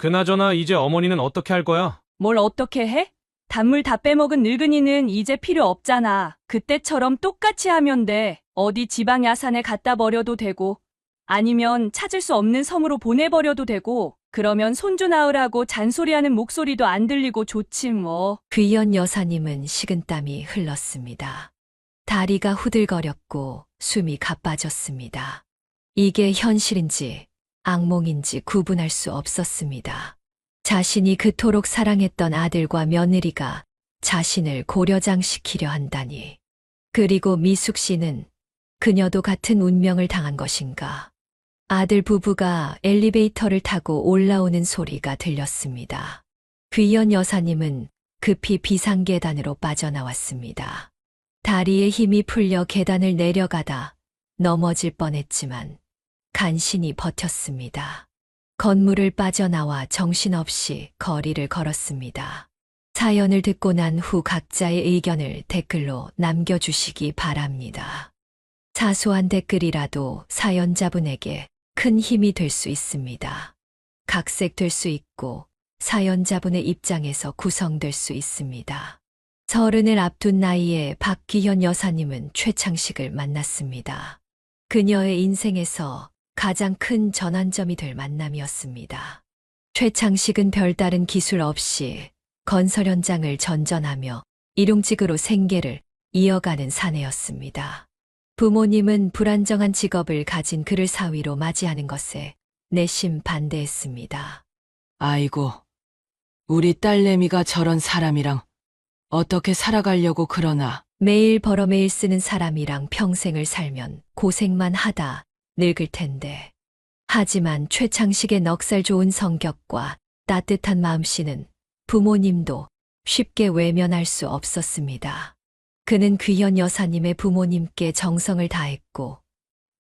그나저나 이제 어머니는 어떻게 할 거야? 뭘 어떻게 해? 단물 다 빼먹은 늙은이는 이제 필요 없잖아. 그때처럼 똑같이 하면 돼. 어디 지방 야산에 갖다 버려도 되고, 아니면 찾을 수 없는 섬으로 보내버려도 되고, 그러면 손주 낳으라고 잔소리하는 목소리도 안 들리고 좋지 뭐. 귀연 여사님은 식은땀이 흘렀습니다. 다리가 후들거렸고 숨이 가빠졌습니다. 이게 현실인지 악몽인지 구분할 수 없었습니다. 자신이 그토록 사랑했던 아들과 며느리가 자신을 고려장시키려 한다니. 그리고 미숙 씨는 그녀도 같은 운명을 당한 것인가. 아들 부부가 엘리베이터를 타고 올라오는 소리가 들렸습니다. 귀연 여사님은 급히 비상계단으로 빠져나왔습니다. 다리에 힘이 풀려 계단을 내려가다 넘어질 뻔했지만 간신히 버텼습니다. 건물을 빠져나와 정신없이 거리를 걸었습니다. 사연을 듣고 난 후 각자의 의견을 댓글로 남겨주시기 바랍니다. 사소한 댓글이라도 사연자분에게 큰 힘이 될 수 있습니다. 각색될 수 있고 사연자분의 입장에서 구성될 수 있습니다. 30을 앞둔 나이에 박귀현 여사님은 최창식을 만났습니다. 그녀의 인생에서 가장 큰 전환점이 될 만남이었습니다. 최창식은 별다른 기술 없이 건설 현장을 전전하며 일용직으로 생계를 이어가는 사내였습니다. 부모님은 불안정한 직업을 가진 그를 사위로 맞이하는 것에 내심 반대했습니다. 아이고, 우리 딸내미가 저런 사람이랑 어떻게 살아가려고 그러나. 매일 벌어매일 쓰는 사람이랑 평생을 살면 고생만 하다 늙을 텐데. 하지만 최창식의 넉살 좋은 성격과 따뜻한 마음씨는 부모님도 쉽게 외면할 수 없었습니다. 그는 귀현 여사님의 부모님께 정성을 다했고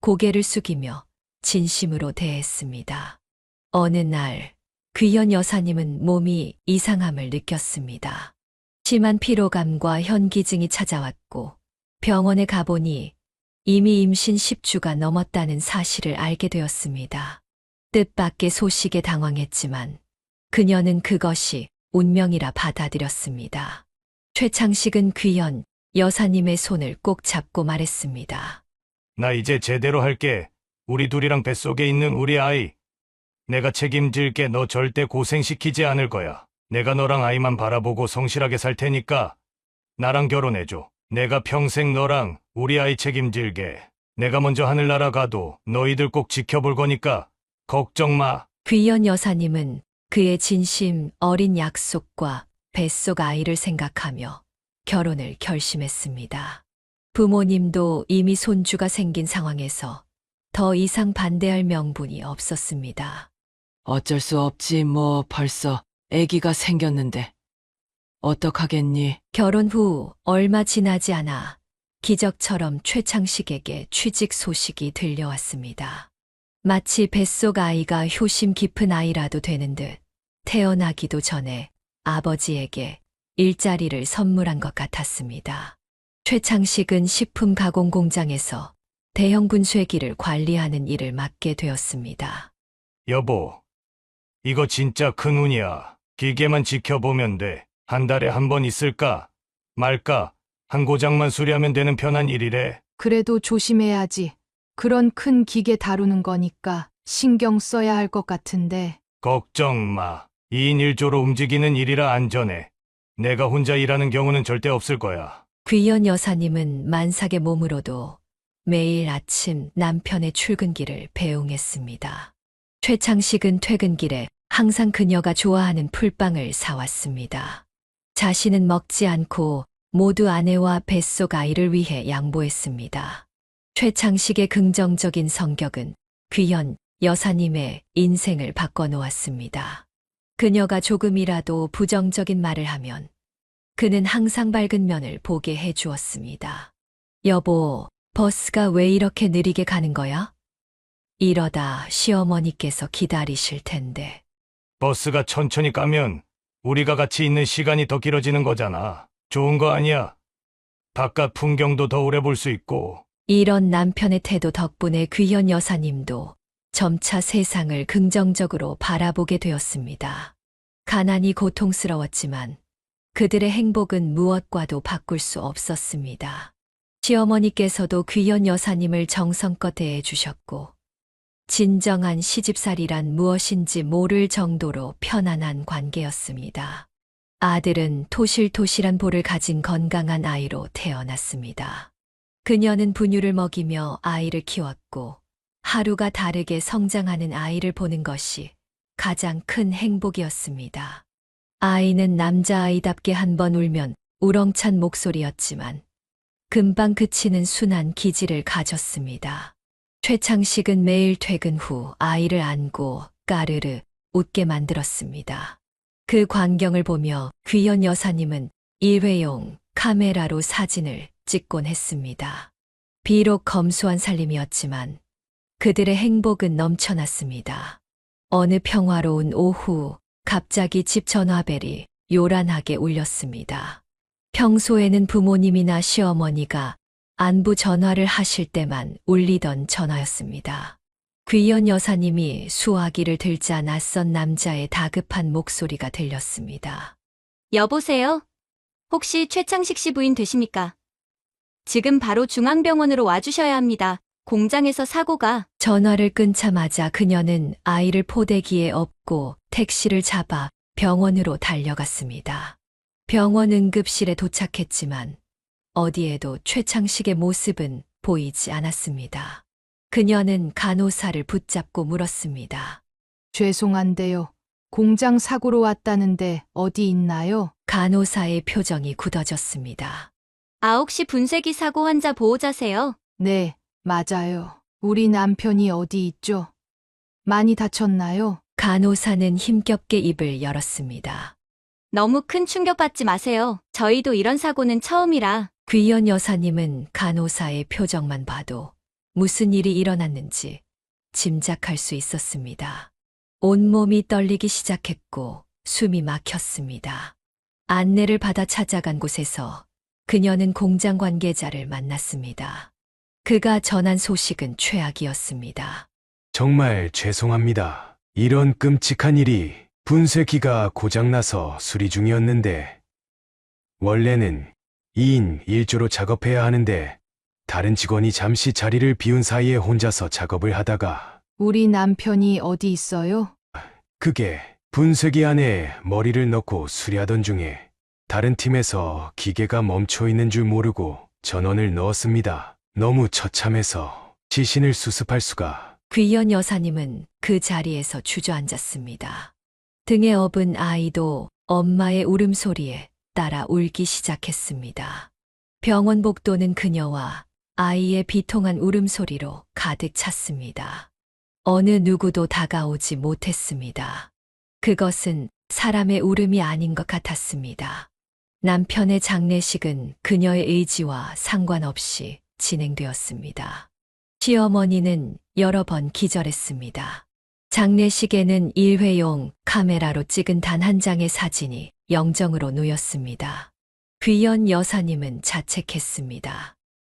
고개를 숙이며 진심으로 대했습니다. 어느 날 귀현 여사님은 몸이 이상함을 느꼈습니다. 심한 피로감과 현기증이 찾아왔고 병원에 가보니 이미 임신 10주가 넘었다는 사실을 알게 되었습니다. 뜻밖의 소식에 당황했지만 그녀는 그것이 운명이라 받아들였습니다. 최창식은 귀현 여사님의 손을 꼭 잡고 말했습니다. 나 이제 제대로 할게. 우리 둘이랑 뱃속에 있는 우리 아이. 내가 책임질게. 너 절대 고생시키지 않을 거야. 내가 너랑 아이만 바라보고 성실하게 살 테니까 나랑 결혼해줘. 내가 평생 너랑 우리 아이 책임질게. 내가 먼저 하늘나라 가도 너희들 꼭 지켜볼 거니까 걱정 마. 귀현 여사님은 그의 진심 어린 약속과 뱃속 아이를 생각하며 결혼을 결심했습니다. 부모님도 이미 손주가 생긴 상황에서 더 이상 반대할 명분이 없었습니다. 어쩔 수 없지 뭐 벌써 아기가 생겼는데. 어떡하겠니? 결혼 후 얼마 지나지 않아 기적처럼 최창식에게 취직 소식이 들려왔습니다. 마치 뱃속 아이가 효심 깊은 아이라도 되는 듯 태어나기도 전에 아버지에게 일자리를 선물한 것 같았습니다. 최창식은 식품 가공 공장에서 대형 분쇄기를 관리하는 일을 맡게 되었습니다. 여보, 이거 진짜 큰 운이야. 기계만 지켜보면 돼. 한 달에 한 번 있을까 말까 한 고장만 수리하면 되는 편한 일이래. 그래도 조심해야지. 그런 큰 기계 다루는 거니까 신경 써야 할 것 같은데. 걱정 마. 2인 1조로 움직이는 일이라 안전해. 내가 혼자 일하는 경우는 절대 없을 거야. 귀연 여사님은 만삭의 몸으로도 매일 아침 남편의 출근길을 배웅했습니다. 최창식은 퇴근길에 항상 그녀가 좋아하는 풀빵을 사왔습니다. 자신은 먹지 않고 모두 아내와 뱃속 아이를 위해 양보했습니다. 최창식의 긍정적인 성격은 귀연 여사님의 인생을 바꿔놓았습니다. 그녀가 조금이라도 부정적인 말을 하면 그는 항상 밝은 면을 보게 해주었습니다. 여보, 버스가 왜 이렇게 느리게 가는 거야? 이러다 시어머니께서 기다리실 텐데. 버스가 천천히 가면 우리가 같이 있는 시간이 더 길어지는 거잖아. 좋은 거 아니야? 바깥 풍경도 더 오래 볼 수 있고. 이런 남편의 태도 덕분에 귀현 여사님도 점차 세상을 긍정적으로 바라보게 되었습니다. 가난이 고통스러웠지만 그들의 행복은 무엇과도 바꿀 수 없었습니다. 시어머니께서도 귀연 여사님을 정성껏 대해 주셨고, 진정한 시집살이란 무엇인지 모를 정도로 편안한 관계였습니다. 아들은 토실토실한 볼을 가진 건강한 아이로 태어났습니다. 그녀는 분유를 먹이며 아이를 키웠고, 하루가 다르게 성장하는 아이를 보는 것이 가장 큰 행복이었습니다. 아이는 남자아이답게 한 번 울면 우렁찬 목소리였지만 금방 그치는 순한 기질을 가졌습니다. 최창식은 매일 퇴근 후 아이를 안고 까르르 웃게 만들었습니다. 그 광경을 보며 귀연 여사님은 일회용 카메라로 사진을 찍곤 했습니다. 비록 검소한 살림이었지만 그들의 행복은 넘쳐났습니다. 어느 평화로운 오후 갑자기 집 전화벨이 요란하게 울렸습니다. 평소에는 부모님이나 시어머니가 안부 전화를 하실 때만 울리던 전화였습니다. 귀연 여사님이 수화기를 들자 낯선 남자의 다급한 목소리가 들렸습니다. 여보세요? 혹시 최창식 씨 부인 되십니까? 지금 바로 중앙병원으로 와주셔야 합니다. 공장에서 사고가. 전화를 끊자마자 그녀는 아이를 포대기에 업고 택시를 잡아 병원으로 달려갔습니다. 병원 응급실에 도착했지만 어디에도 최창식의 모습은 보이지 않았습니다. 그녀는 간호사를 붙잡고 물었습니다. 죄송한데요. 공장 사고로 왔다는데 어디 있나요? 간호사의 표정이 굳어졌습니다. 아, 혹시 분쇄기 사고 환자 보호자세요? 네, 맞아요. 우리 남편이 어디 있죠? 많이 다쳤나요? 간호사는 힘겹게 입을 열었습니다. 너무 큰 충격받지 마세요. 저희도 이런 사고는 처음이라. 귀연 여사님은 간호사의 표정만 봐도 무슨 일이 일어났는지 짐작할 수 있었습니다. 온몸이 떨리기 시작했고 숨이 막혔습니다. 안내를 받아 찾아간 곳에서 그녀는 공장 관계자를 만났습니다. 그가 전한 소식은 최악이었습니다. 정말 죄송합니다. 이런 끔찍한 일이 분쇄기가 고장나서 수리 중이었는데 원래는 2인 1조로 작업해야 하는데 다른 직원이 잠시 자리를 비운 사이에 혼자서 작업을 하다가 우리 남편이 어디 있어요? 그게 분쇄기 안에 머리를 넣고 수리하던 중에 다른 팀에서 기계가 멈춰 있는 줄 모르고 전원을 넣었습니다. 너무 처참해서 시신을 수습할 수가. 귀연 여사님은 그 자리에서 주저앉았습니다. 등에 업은 아이도 엄마의 울음소리에 따라 울기 시작했습니다. 병원 복도는 그녀와 아이의 비통한 울음소리로 가득 찼습니다. 어느 누구도 다가오지 못했습니다. 그것은 사람의 울음이 아닌 것 같았습니다. 남편의 장례식은 그녀의 의지와 상관없이 진행되었습니다. 시어머니는 여러 번 기절했습니다. 장례식에는 일회용 카메라로 찍은 단 한 장의 사진이 영정으로 놓였습니다. 귀연 여사님은 자책했습니다.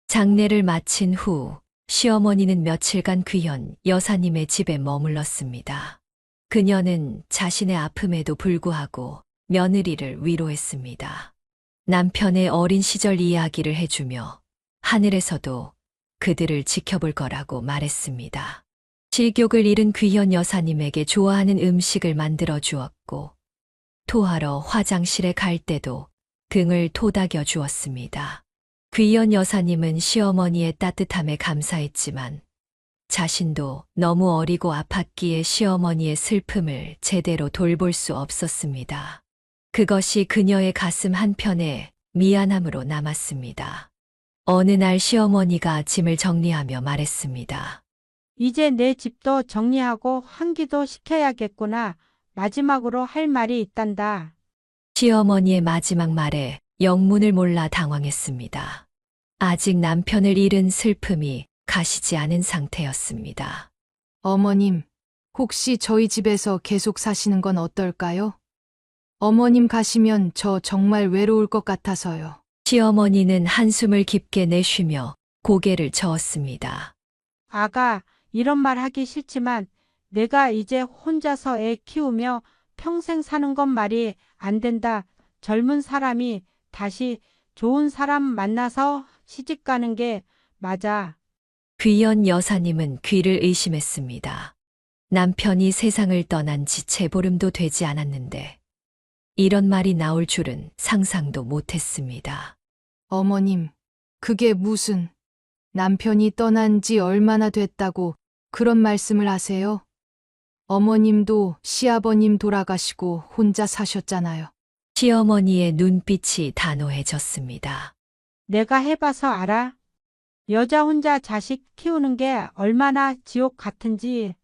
장례를 마친 후 시어머니는 며칠간 귀연 여사님의 집에 머물렀습니다. 그녀는 자신의 아픔에도 불구하고 며느리를 위로했습니다. 남편의 어린 시절 이야기를 해주며 하늘에서도 그들을 지켜볼 거라고 말했습니다. 식욕을 잃은 귀연 여사님에게 좋아하는 음식을 만들어 주었고 토하러 화장실에 갈 때도 등을 토닥여 주었습니다. 귀연 여사님은 시어머니의 따뜻함에 감사했지만 자신도 너무 어리고 아팠기에 시어머니의 슬픔을 제대로 돌볼 수 없었습니다. 그것이 그녀의 가슴 한편에 미안함으로 남았습니다. 어느 날 시어머니가 짐을 정리하며 말했습니다. 이제 내 집도 정리하고 환기도 시켜야겠구나. 마지막으로 할 말이 있단다. 시어머니의 마지막 말에 영문을 몰라 당황했습니다. 아직 남편을 잃은 슬픔이 가시지 않은 상태였습니다. 어머님, 혹시 저희 집에서 계속 사시는 건 어떨까요? 어머님 가시면 저 정말 외로울 것 같아서요. 시어머니는 한숨을 깊게 내쉬며 고개를 저었습니다. 아가, 이런 말 하기 싫지만 내가 이제 혼자서 애 키우며 평생 사는 건 말이 안 된다. 젊은 사람이 다시 좋은 사람 만나서 시집 가는 게 맞아. 귀연 여사님은 귀를 의심했습니다. 남편이 세상을 떠난 지 채보름도 되지 않았는데 이런 말이 나올 줄은 상상도 못했습니다. 어머님, 그게 무슨 남편이 떠난 지 얼마나 됐다고 그런 말씀을 하세요? 어머님도 시아버님 돌아가시고 혼자 사셨잖아요. 시어머니의 눈빛이 단호해졌습니다. 내가 해봐서 알아. 여자 혼자 자식 키우는 게 얼마나 지옥 같은지.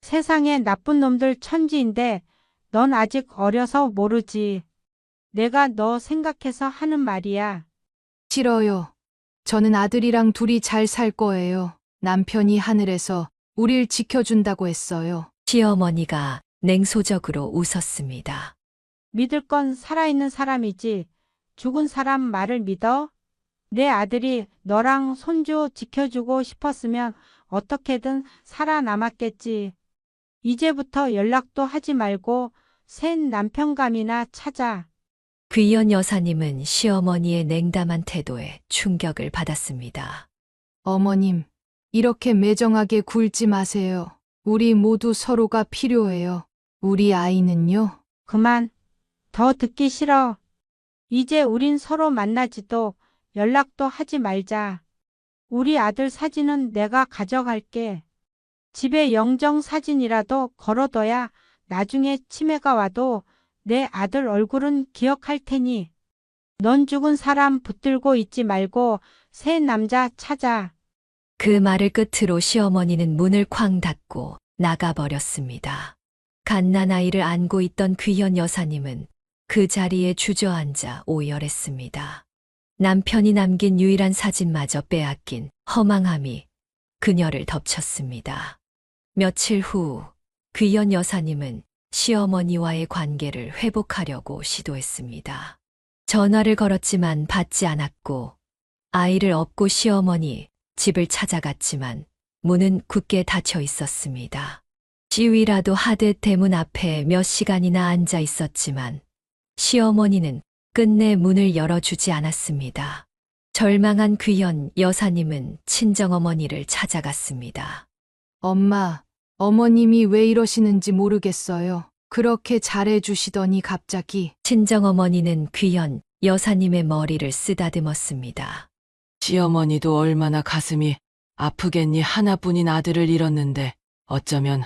세상에 나쁜 놈들 천지인데 넌 아직 어려서 모르지. 내가 너 생각해서 하는 말이야. 싫어요. 저는 아들이랑 둘이 잘 살 거예요. 남편이 하늘에서 우릴 지켜준다고 했어요. 시어머니가 냉소적으로 웃었습니다. 믿을 건 살아있는 사람이지. 죽은 사람 말을 믿어? 내 아들이 너랑 손주 지켜주고 싶었으면 어떻게든 살아남았겠지. 이제부터 연락도 하지 말고 새 남편감이나 찾아. 귀연 여사님은 시어머니의 냉담한 태도에 충격을 받았습니다. 어머님, 이렇게 매정하게 굴지 마세요. 우리 모두 서로가 필요해요. 우리 아이는요? 그만. 더 듣기 싫어. 이제 우린 서로 만나지도 연락도 하지 말자. 우리 아들 사진은 내가 가져갈게. 집에 영정 사진이라도 걸어둬야 나중에 치매가 와도 내 아들 얼굴은 기억할 테니. 넌 죽은 사람 붙들고 있지 말고 새 남자 찾아. 그 말을 끝으로 시어머니는 문을 쾅 닫고 나가버렸습니다. 갓난아이를 안고 있던 귀연 여사님은 그 자리에 주저앉아 오열했습니다. 남편이 남긴 유일한 사진마저 빼앗긴 허망함이 그녀를 덮쳤습니다. 며칠 후 귀연 여사님은 시어머니와의 관계를 회복하려고 시도했습니다. 전화를 걸었지만 받지 않았고 아이를 업고 시어머니 집을 찾아갔지만 문은 굳게 닫혀 있었습니다. 시위라도 하듯 대문 앞에 몇 시간이나 앉아 있었지만 시어머니는 끝내 문을 열어주지 않았습니다. 절망한 귀연 여사님은 친정어머니를 찾아갔습니다. 엄마, 어머님이 왜 이러시는지 모르겠어요. 그렇게 잘해주시더니 갑자기. 친정어머니는 귀연 여사님의 머리를 쓰다듬었습니다. 시어머니도 얼마나 가슴이 아프겠니. 하나뿐인 아들을 잃었는데 어쩌면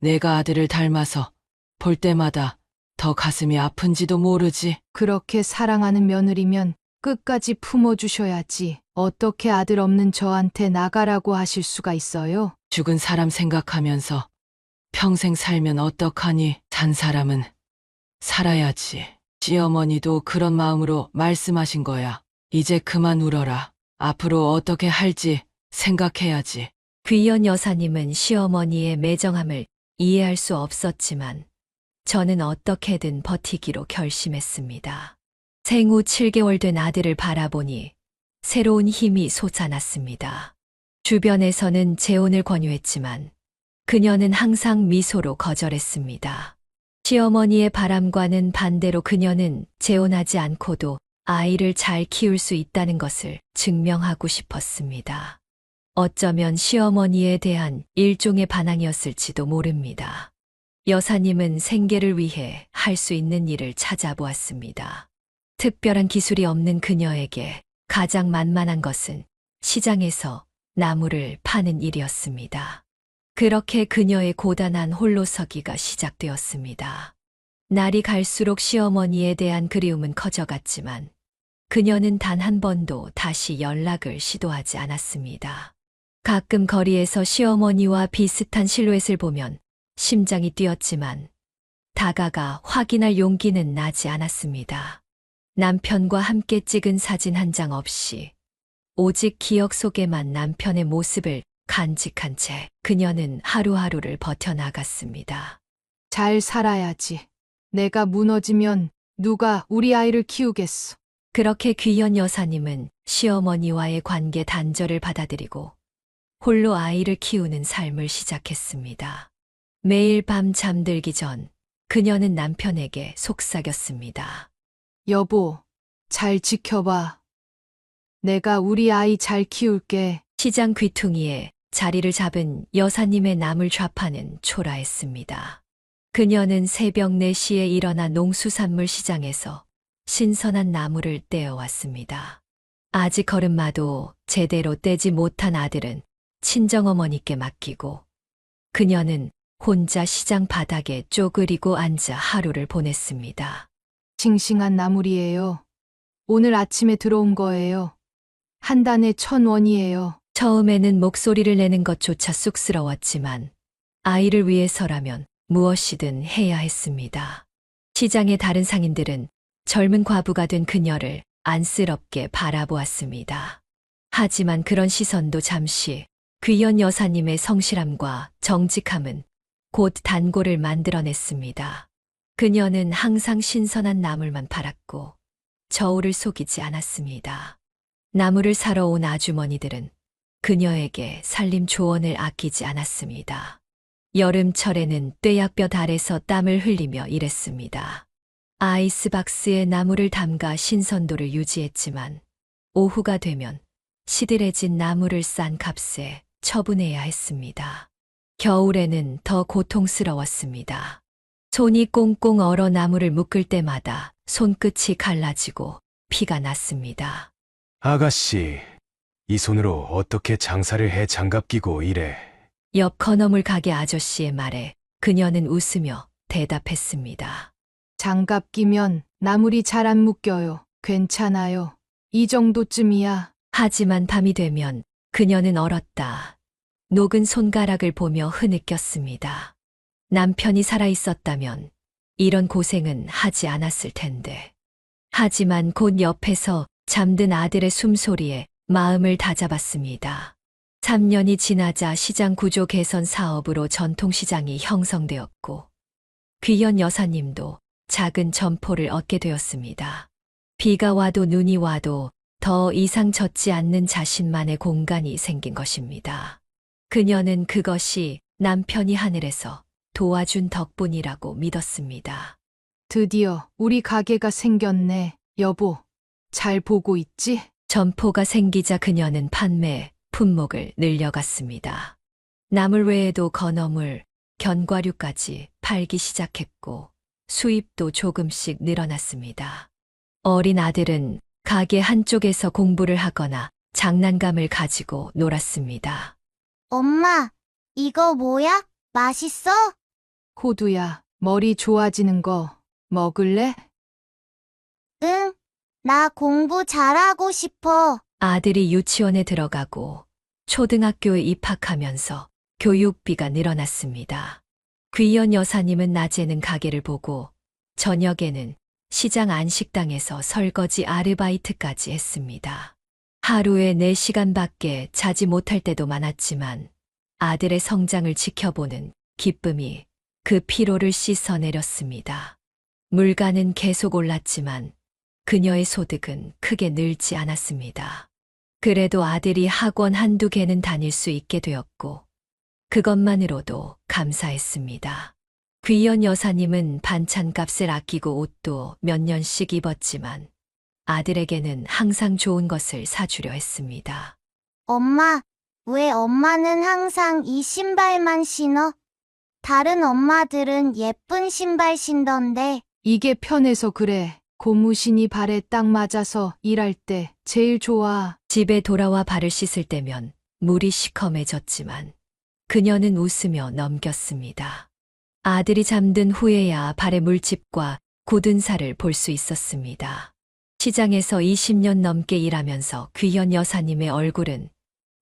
내가 아들을 닮아서 볼 때마다 더 가슴이 아픈지도 모르지. 그렇게 사랑하는 며느리면 끝까지 품어주셔야지. 어떻게 아들 없는 저한테 나가라고 하실 수가 있어요? 죽은 사람 생각하면서 평생 살면 어떡하니. 산 사람은 살아야지. 시어머니도 그런 마음으로 말씀하신 거야. 이제 그만 울어라. 앞으로 어떻게 할지 생각해야지. 귀연 여사님은 시어머니의 매정함을 이해할 수 없었지만 저는 어떻게든 버티기로 결심했습니다. 생후 7개월 된 아들을 바라보니 새로운 힘이 솟아났습니다. 주변에서는 재혼을 권유했지만 그녀는 항상 미소로 거절했습니다. 시어머니의 바람과는 반대로 그녀는 재혼하지 않고도 아이를 잘 키울 수 있다는 것을 증명하고 싶었습니다. 어쩌면 시어머니에 대한 일종의 반항이었을지도 모릅니다. 여사님은 생계를 위해 할 수 있는 일을 찾아보았습니다. 특별한 기술이 없는 그녀에게 가장 만만한 것은 시장에서 나무를 파는 일이었습니다. 그렇게 그녀의 고단한 홀로서기가 시작되었습니다. 날이 갈수록 시어머니에 대한 그리움은 커져갔지만 그녀는 단 한 번도 다시 연락을 시도하지 않았습니다. 가끔 거리에서 시어머니와 비슷한 실루엣을 보면 심장이 뛰었지만 다가가 확인할 용기는 나지 않았습니다. 남편과 함께 찍은 사진 한 장 없이 오직 기억 속에만 남편의 모습을 간직한 채 그녀는 하루하루를 버텨나갔습니다. 잘 살아야지. 내가 무너지면 누가 우리 아이를 키우겠어. 그렇게 귀연 여사님은 시어머니와의 관계 단절을 받아들이고 홀로 아이를 키우는 삶을 시작했습니다. 매일 밤 잠들기 전 그녀는 남편에게 속삭였습니다. 여보, 잘 지켜봐. 내가 우리 아이 잘 키울게. 시장 귀퉁이에 자리를 잡은 여사님의 나물 좌파는 초라했습니다. 그녀는 새벽 4시에 일어나 농수산물 시장에서 신선한 나물을 떼어왔습니다. 아직 걸음마도 제대로 떼지 못한 아들은 친정어머니께 맡기고 그녀는 혼자 시장 바닥에 쪼그리고 앉아 하루를 보냈습니다. 싱싱한 나물이에요. 오늘 아침에 들어온 거예요. 한 단에 1,000원이에요. 처음에는 목소리를 내는 것조차 쑥스러웠지만 아이를 위해서라면 무엇이든 해야 했습니다. 시장의 다른 상인들은 젊은 과부가 된 그녀를 안쓰럽게 바라보았습니다. 하지만 그런 시선도 잠시 귀연 여사님의 성실함과 정직함은 곧 단골을 만들어냈습니다. 그녀는 항상 신선한 나물만 팔았고 저울을 속이지 않았습니다. 나물을 사러 온 아주머니들은 그녀에게 살림 조언을 아끼지 않았습니다. 여름철에는 뙤약볕 아래서 땀을 흘리며 일했습니다. 아이스박스에 나물을 담가 신선도를 유지했지만 오후가 되면 시들해진 나물을 싼 값에 처분해야 했습니다. 겨울에는 더 고통스러웠습니다. 손이 꽁꽁 얼어 나물을 묶을 때마다 손끝이 갈라지고 피가 났습니다. 아가씨, 이 손으로 어떻게 장사를 해 장갑 끼고 이래. 옆 건어물 가게 아저씨의 말에 그녀는 웃으며 대답했습니다. 장갑 끼면 나물이 잘 안 묶여요. 괜찮아요. 이 정도쯤이야. 하지만 밤이 되면 그녀는 얼었다. 녹은 손가락을 보며 흐느꼈습니다. 남편이 살아있었다면 이런 고생은 하지 않았을 텐데. 하지만 곧 옆에서 잠든 아들의 숨소리에 마음을 다잡았습니다. 3년이 지나자 시장 구조 개선 사업으로 전통시장이 형성되었고 귀연 여사님도 작은 점포를 얻게 되었습니다. 비가 와도 눈이 와도 더 이상 젖지 않는 자신만의 공간이 생긴 것입니다. 그녀는 그것이 남편이 하늘에서 도와준 덕분이라고 믿었습니다. 드디어 우리 가게가 생겼네. 여보, 잘 보고 있지? 점포가 생기자 그녀는 판매 품목을 늘려갔습니다. 나물 외에도 건어물, 견과류까지 팔기 시작했고 수입도 조금씩 늘어났습니다. 어린 아들은 가게 한쪽에서 공부를 하거나 장난감을 가지고 놀았습니다. 엄마, 이거 뭐야? 맛있어? 호두야, 머리 좋아지는 거 먹을래? 응, 나 공부 잘하고 싶어. 아들이 유치원에 들어가고 초등학교에 입학하면서 교육비가 늘어났습니다. 귀연 여사님은 낮에는 가게를 보고 저녁에는 시장 안식당에서 설거지 아르바이트까지 했습니다. 하루에 4시간밖에 자지 못할 때도 많았지만 아들의 성장을 지켜보는 기쁨이 그 피로를 씻어내렸습니다. 물가는 계속 올랐지만 그녀의 소득은 크게 늘지 않았습니다. 그래도 아들이 학원 한두 개는 다닐 수 있게 되었고 그것만으로도 감사했습니다. 귀연 여사님은 반찬값을 아끼고 옷도 몇 년씩 입었지만 아들에게는 항상 좋은 것을 사주려 했습니다. 엄마, 왜 엄마는 항상 이 신발만 신어? 다른 엄마들은 예쁜 신발 신던데. 이게 편해서 그래. 고무신이 발에 딱 맞아서 일할 때 제일 좋아. 집에 돌아와 발을 씻을 때면 물이 시커매졌지만 그녀는 웃으며 넘겼습니다. 아들이 잠든 후에야 발의 물집과 굳은 살을 볼 수 있었습니다. 시장에서 20년 넘게 일하면서 귀연 여사님의 얼굴은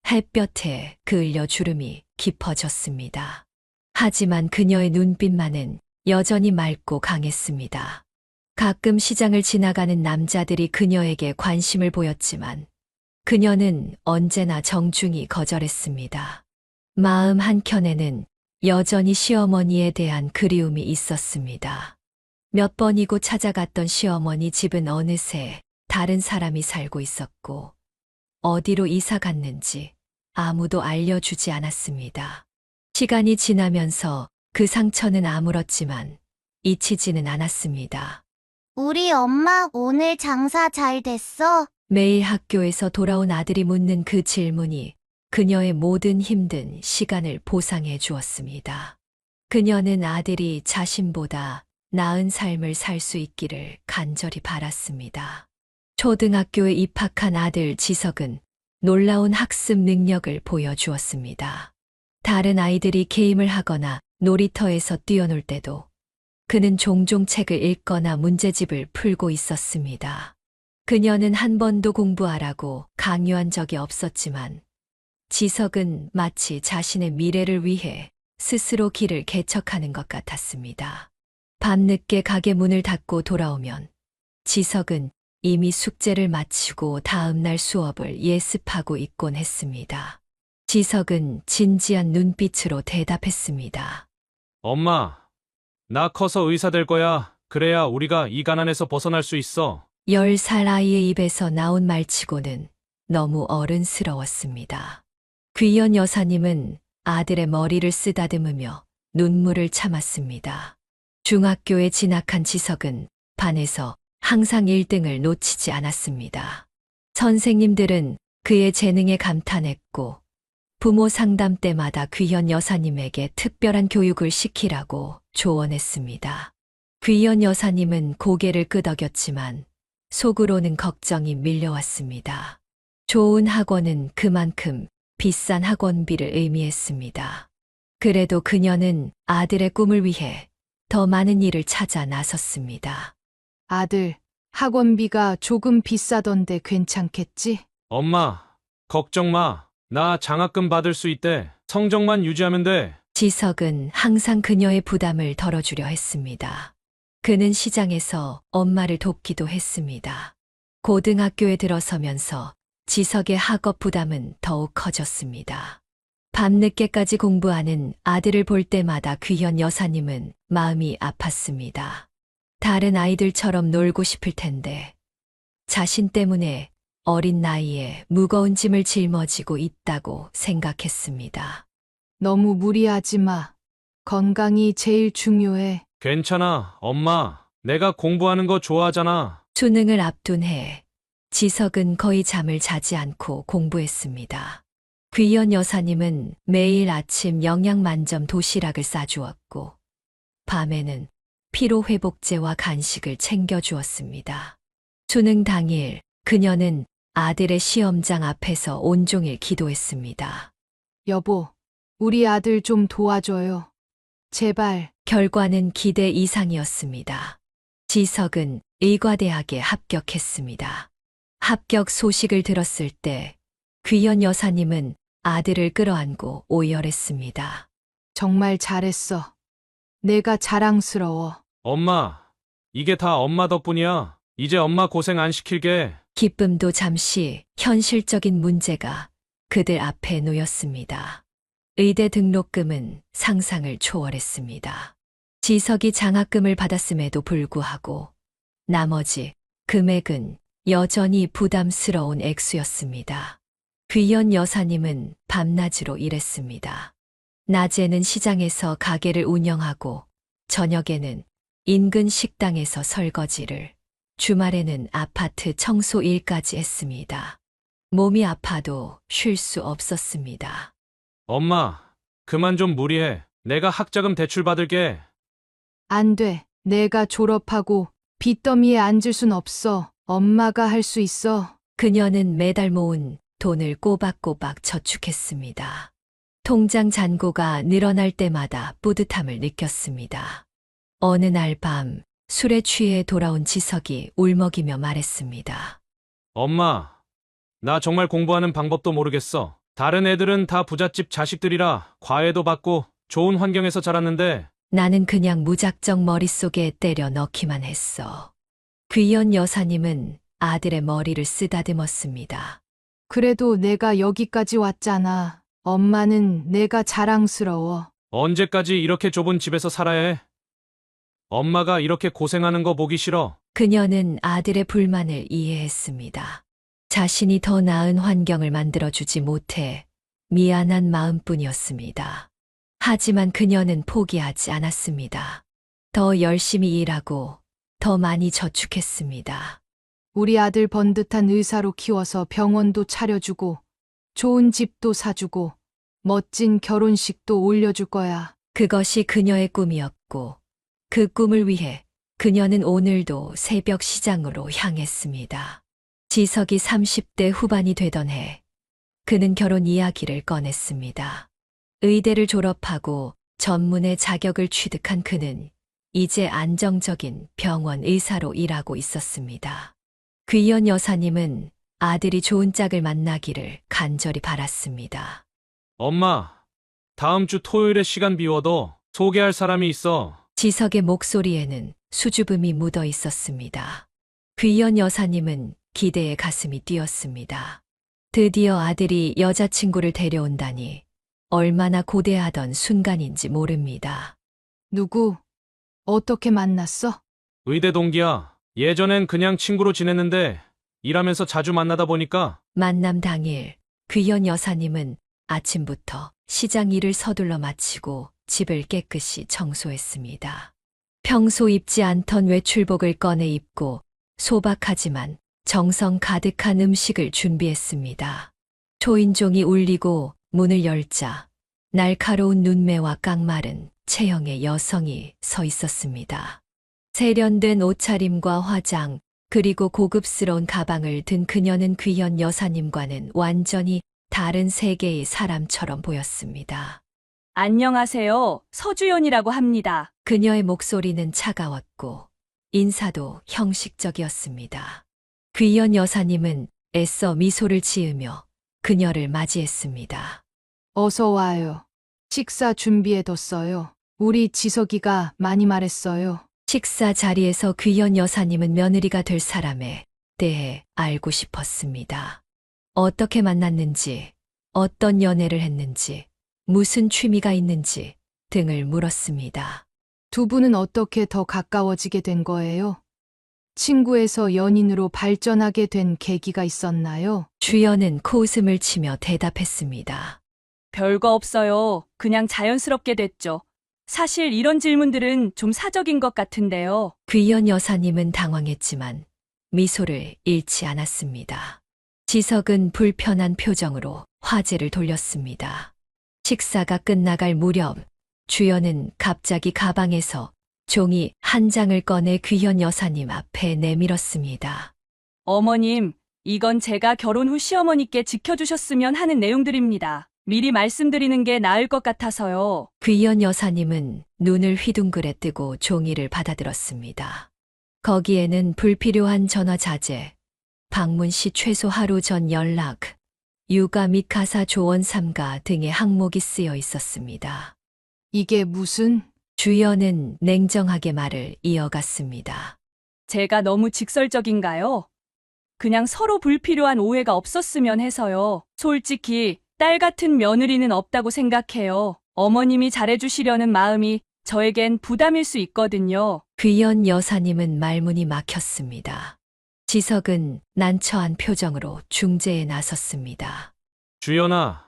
햇볕에 그을려 주름이 깊어졌습니다. 하지만 그녀의 눈빛만은 여전히 맑고 강했습니다. 가끔 시장을 지나가는 남자들이 그녀에게 관심을 보였지만 그녀는 언제나 정중히 거절했습니다. 마음 한켠에는 여전히 시어머니에 대한 그리움이 있었습니다. 몇 번이고 찾아갔던 시어머니 집은 어느새 다른 사람이 살고 있었고 어디로 이사 갔는지 아무도 알려주지 않았습니다. 시간이 지나면서 그 상처는 아물었지만 잊히지는 않았습니다. 우리 엄마 오늘 장사 잘 됐어? 매일 학교에서 돌아온 아들이 묻는 그 질문이 그녀의 모든 힘든 시간을 보상해 주었습니다. 그녀는 아들이 자신보다 나은 삶을 살 수 있기를 간절히 바랐습니다. 초등학교에 입학한 아들 지석은 놀라운 학습 능력을 보여주었습니다. 다른 아이들이 게임을 하거나 놀이터에서 뛰어놀 때도 그는 종종 책을 읽거나 문제집을 풀고 있었습니다. 그녀는 한 번도 공부하라고 강요한 적이 없었지만 지석은 마치 자신의 미래를 위해 스스로 길을 개척하는 것 같았습니다. 밤늦게 가게 문을 닫고 돌아오면 지석은 이미 숙제를 마치고 다음 날 수업을 예습하고 있곤 했습니다. 지석은 진지한 눈빛으로 대답했습니다. 엄마, 나 커서 의사 될 거야. 그래야 우리가 이 가난에서 벗어날 수 있어. 10살 아이의 입에서 나온 말치고는 너무 어른스러웠습니다. 귀연 여사님은 아들의 머리를 쓰다듬으며 눈물을 참았습니다. 중학교에 진학한 지석은 반에서 항상 1등을 놓치지 않았습니다. 선생님들은 그의 재능에 감탄했고 부모 상담 때마다 귀연 여사님에게 특별한 교육을 시키라고 조언했습니다. 귀연 여사님은 고개를 끄덕였지만 속으로는 걱정이 밀려왔습니다. 좋은 학원은 그만큼 비싼 학원비를 의미했습니다. 그래도 그녀는 아들의 꿈을 위해 더 많은 일을 찾아 나섰습니다. 아들, 학원비가 조금 비싸던데 괜찮겠지? 엄마, 걱정 마. 나 장학금 받을 수 있대. 성적만 유지하면 돼. 지석은 항상 그녀의 부담을 덜어주려 했습니다. 그는 시장에서 엄마를 돕기도 했습니다. 고등학교에 들어서면서 지석의 학업 부담은 더욱 커졌습니다. 밤늦게까지 공부하는 아들을 볼 때마다 귀현 여사님은 마음이 아팠습니다. 다른 아이들처럼 놀고 싶을 텐데 자신 때문에 어린 나이에 무거운 짐을 짊어지고 있다고 생각했습니다. 너무 무리하지 마. 건강이 제일 중요해. 괜찮아, 엄마. 내가 공부하는 거 좋아하잖아. 수능을 앞둔 해 지석은 거의 잠을 자지 않고 공부했습니다. 귀연 여사님은 매일 아침 영양 만점 도시락을 싸주었고 밤에는 피로회복제와 간식을 챙겨주었습니다. 수능 당일 그녀는 아들의 시험장 앞에서 온종일 기도했습니다. 여보, 우리 아들 좀 도와줘요. 제발. 결과는 기대 이상이었습니다. 지석은 의과대학에 합격했습니다. 합격 소식을 들었을 때 귀연 여사님은 아들을 끌어안고 오열했습니다. 정말 잘했어. 내가 자랑스러워. 엄마, 이게 다 엄마 덕분이야. 이제 엄마 고생 안 시킬게. 기쁨도 잠시 현실적인 문제가 그들 앞에 놓였습니다. 의대 등록금은 상상을 초월했습니다. 지석이 장학금을 받았음에도 불구하고 나머지 금액은 여전히 부담스러운 액수였습니다. 귀연 여사님은 밤낮으로 일했습니다. 낮에는 시장에서 가게를 운영하고 저녁에는 인근 식당에서 설거지를, 주말에는 아파트 청소 일까지 했습니다. 몸이 아파도 쉴 수 없었습니다. 엄마, 그만 좀 무리해. 내가 학자금 대출 받을게. 안 돼. 내가 졸업하고 빚더미에 앉을 순 없어. 엄마가 할 수 있어. 그녀는 매달 모은 돈을 꼬박꼬박 저축했습니다. 통장 잔고가 늘어날 때마다 뿌듯함을 느꼈습니다. 어느 날 밤 술에 취해 돌아온 지석이 울먹이며 말했습니다. 엄마, 나 정말 공부하는 방법도 모르겠어. 다른 애들은 다 부잣집 자식들이라 과외도 받고 좋은 환경에서 자랐는데 나는 그냥 무작정 머릿속에 때려 넣기만 했어. 귀연 여사님은 아들의 머리를 쓰다듬었습니다. 그래도 내가 여기까지 왔잖아. 엄마는 내가 자랑스러워. 언제까지 이렇게 좁은 집에서 살아야 해? 엄마가 이렇게 고생하는 거 보기 싫어. 그녀는 아들의 불만을 이해했습니다. 자신이 더 나은 환경을 만들어주지 못해 미안한 마음뿐이었습니다. 하지만 그녀는 포기하지 않았습니다. 더 열심히 일하고 더 많이 저축했습니다. 우리 아들 번듯한 의사로 키워서 병원도 차려주고 좋은 집도 사주고 멋진 결혼식도 올려줄 거야. 그것이 그녀의 꿈이었고 그 꿈을 위해 그녀는 오늘도 새벽 시장으로 향했습니다. 지석이 30대 후반이 되던 해 그는 결혼 이야기를 꺼냈습니다. 의대를 졸업하고 전문의 자격을 취득한 그는 이제 안정적인 병원 의사로 일하고 있었습니다. 귀연 여사님은 아들이 좋은 짝을 만나기를 간절히 바랐습니다. 엄마, 다음 주 토요일에 시간 비워도 소개할 사람이 있어. 지석의 목소리에는 수줍음이 묻어 있었습니다. 귀연 여사님은 기대에 가슴이 뛰었습니다. 드디어 아들이 여자친구를 데려온다니 얼마나 고대하던 순간인지 모릅니다. 누구? 어떻게 만났어? 의대 동기야. 예전엔 그냥 친구로 지냈는데 일하면서 자주 만나다 보니까 만남 당일 귀연 여사님은 아침부터 시장 일을 서둘러 마치고 집을 깨끗이 청소했습니다. 평소 입지 않던 외출복을 꺼내 입고 소박하지만 정성 가득한 음식을 준비했습니다. 초인종이 울리고 문을 열자 날카로운 눈매와 깡마른 체형의 여성이 서 있었습니다. 세련된 옷차림과 화장, 그리고 고급스러운 가방을 든 그녀는 귀연 여사님과는 완전히 다른 세계의 사람처럼 보였습니다. 안녕하세요. 서주연이라고 합니다. 그녀의 목소리는 차가웠고 인사도 형식적이었습니다. 귀연 여사님은 애써 미소를 지으며 그녀를 맞이했습니다. 어서 와요. 식사 준비해뒀어요. 우리 지석이가 많이 말했어요. 식사 자리에서 귀연 여사님은 며느리가 될 사람에 대해 알고 싶었습니다. 어떻게 만났는지, 어떤 연애를 했는지, 무슨 취미가 있는지 등을 물었습니다. 두 분은 어떻게 더 가까워지게 된 거예요? 친구에서 연인으로 발전하게 된 계기가 있었나요? 주연은 코웃음을 치며 대답했습니다. 별거 없어요. 그냥 자연스럽게 됐죠. 사실 이런 질문들은 좀 사적인 것 같은데요. 귀연 여사님은 당황했지만 미소를 잃지 않았습니다. 지석은 불편한 표정으로 화제를 돌렸습니다. 식사가 끝나갈 무렵 주연은 갑자기 가방에서 종이 한 장을 꺼내 귀연 여사님 앞에 내밀었습니다. 어머님, 이건 제가 결혼 후 시어머니께 지켜주셨으면 하는 내용들입니다. 미리 말씀드리는 게 나을 것 같아서요. 귀연 여사님은 눈을 휘둥그레 뜨고 종이를 받아들었습니다. 거기에는 불필요한 전화 자제, 방문 시 최소 하루 전 연락, 육아 및 가사 조언 삼가 등의 항목이 쓰여 있었습니다. 이게 무슨? 주연은 냉정하게 말을 이어갔습니다. 제가 너무 직설적인가요? 그냥 서로 불필요한 오해가 없었으면 해서요. 솔직히 딸 같은 며느리는 없다고 생각해요. 어머님이 잘해주시려는 마음이 저에겐 부담일 수 있거든요. 귀연 여사님은 말문이 막혔습니다. 지석은 난처한 표정으로 중재에 나섰습니다. 주연아,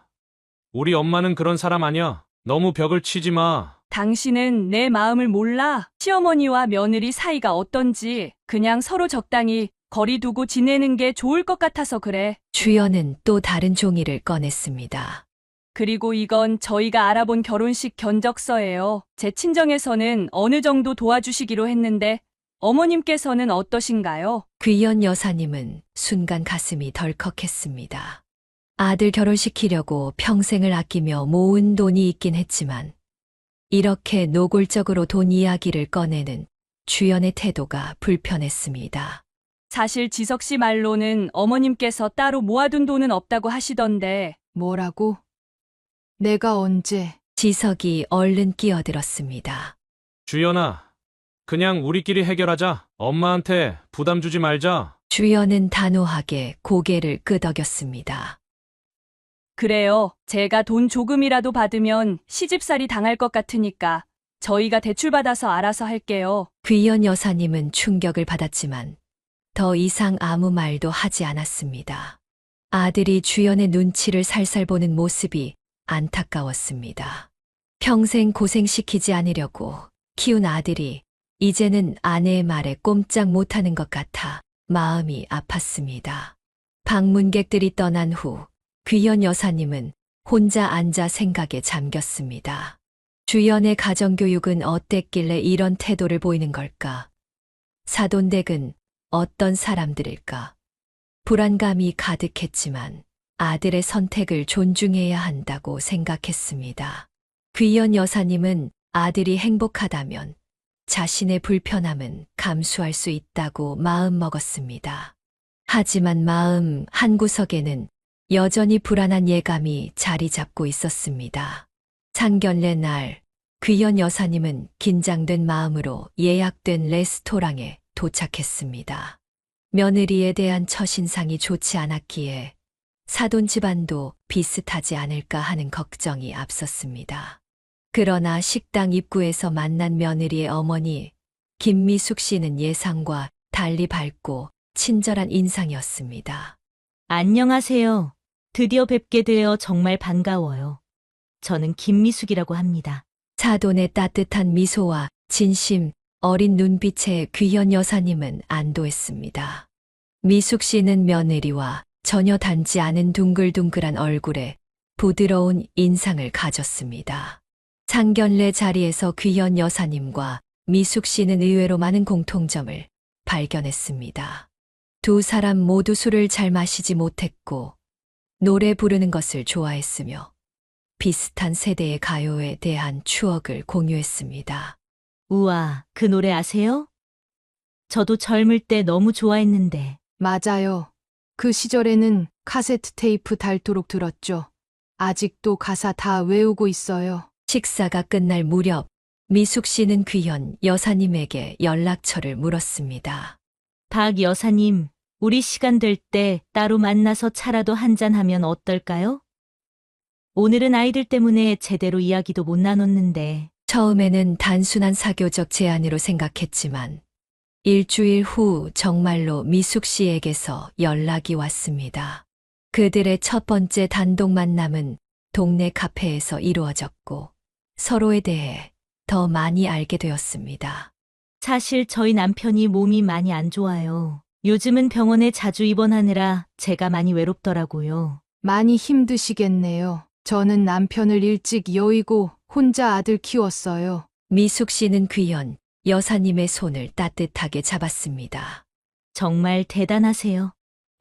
우리 엄마는 그런 사람 아니야. 너무 벽을 치지 마. 당신은 내 마음을 몰라. 시어머니와 며느리 사이가 어떤지 그냥 서로 적당히 거리 두고 지내는 게 좋을 것 같아서 그래. 주연은 또 다른 종이를 꺼냈습니다. 그리고 이건 저희가 알아본 결혼식 견적서예요. 제 친정에서는 어느 정도 도와주시기로 했는데 어머님께서는 어떠신가요? 귀연 여사님은 순간 가슴이 덜컥했습니다. 아들 결혼시키려고 평생을 아끼며 모은 돈이 있긴 했지만 이렇게 노골적으로 돈 이야기를 꺼내는 주연의 태도가 불편했습니다. 사실 지석 씨 말로는 어머님께서 따로 모아둔 돈은 없다고 하시던데. 뭐라고? 내가 언제? 지석이 얼른 끼어들었습니다. 주연아, 그냥 우리끼리 해결하자. 엄마한테 부담 주지 말자. 주연은 단호하게 고개를 끄덕였습니다. 그래요. 제가 돈 조금이라도 받으면 시집살이 당할 것 같으니까 저희가 대출받아서 알아서 할게요. 귀연 여사님은 충격을 받았지만 더 이상 아무 말도 하지 않았습니다. 아들이 주연의 눈치를 살살 보는 모습이 안타까웠습니다. 평생 고생시키지 않으려고 키운 아들이 이제는 아내의 말에 꼼짝 못하는 것 같아 마음이 아팠습니다. 방문객들이 떠난 후 귀현 여사님은 혼자 앉아 생각에 잠겼습니다. 주연의 가정교육은 어땠길래 이런 태도를 보이는 걸까? 사돈댁은 어떤 사람들일까? 불안감이 가득했지만 아들의 선택을 존중해야 한다고 생각했습니다. 귀현 여사님은 아들이 행복하다면 자신의 불편함은 감수할 수 있다고 마음먹었습니다. 하지만 마음 한구석에는 여전히 불안한 예감이 자리 잡고 있었습니다. 상견례 날, 귀현 여사님은 긴장된 마음으로 예약된 레스토랑에 도착했습니다. 며느리에 대한 첫인상이 좋지 않았기에 사돈 집안도 비슷하지 않을까 하는 걱정이 앞섰습니다. 그러나 식당 입구에서 만난 며느리의 어머니 김미숙 씨는 예상과 달리 밝고 친절한 인상이었습니다. 안녕하세요. 드디어 뵙게 되어 정말 반가워요. 저는 김미숙이라고 합니다. 사돈의 따뜻한 미소와 진심 어린 눈빛에 귀현 여사님은 안도했습니다. 미숙 씨는 며느리와 전혀 닮지 않은 둥글둥글한 얼굴에 부드러운 인상을 가졌습니다. 상견례 자리에서 귀현 여사님과 미숙 씨는 의외로 많은 공통점을 발견했습니다. 두 사람 모두 술을 잘 마시지 못했고 노래 부르는 것을 좋아했으며 비슷한 세대의 가요에 대한 추억을 공유했습니다. 우와, 그 노래 아세요? 저도 젊을 때 너무 좋아했는데. 맞아요. 그 시절에는 카세트 테이프 닳도록 들었죠. 아직도 가사 다 외우고 있어요. 식사가 끝날 무렵 미숙 씨는 귀현 여사님에게 연락처를 물었습니다. 박 여사님, 우리 시간 될 때 따로 만나서 차라도 한잔하면 어떨까요? 오늘은 아이들 때문에 제대로 이야기도 못 나눴는데. 처음에는 단순한 사교적 제안으로 생각했지만 일주일 후 정말로 미숙 씨에게서 연락이 왔습니다. 그들의 첫 번째 단독 만남은 동네 카페에서 이루어졌고 서로에 대해 더 많이 알게 되었습니다. 사실 저희 남편이 몸이 많이 안 좋아요. 요즘은 병원에 자주 입원하느라 제가 많이 외롭더라고요. 많이 힘드시겠네요. 저는 남편을 일찍 여의고 혼자 아들 키웠어요. 미숙 씨는 귀현 여사님의 손을 따뜻하게 잡았습니다. 정말 대단하세요.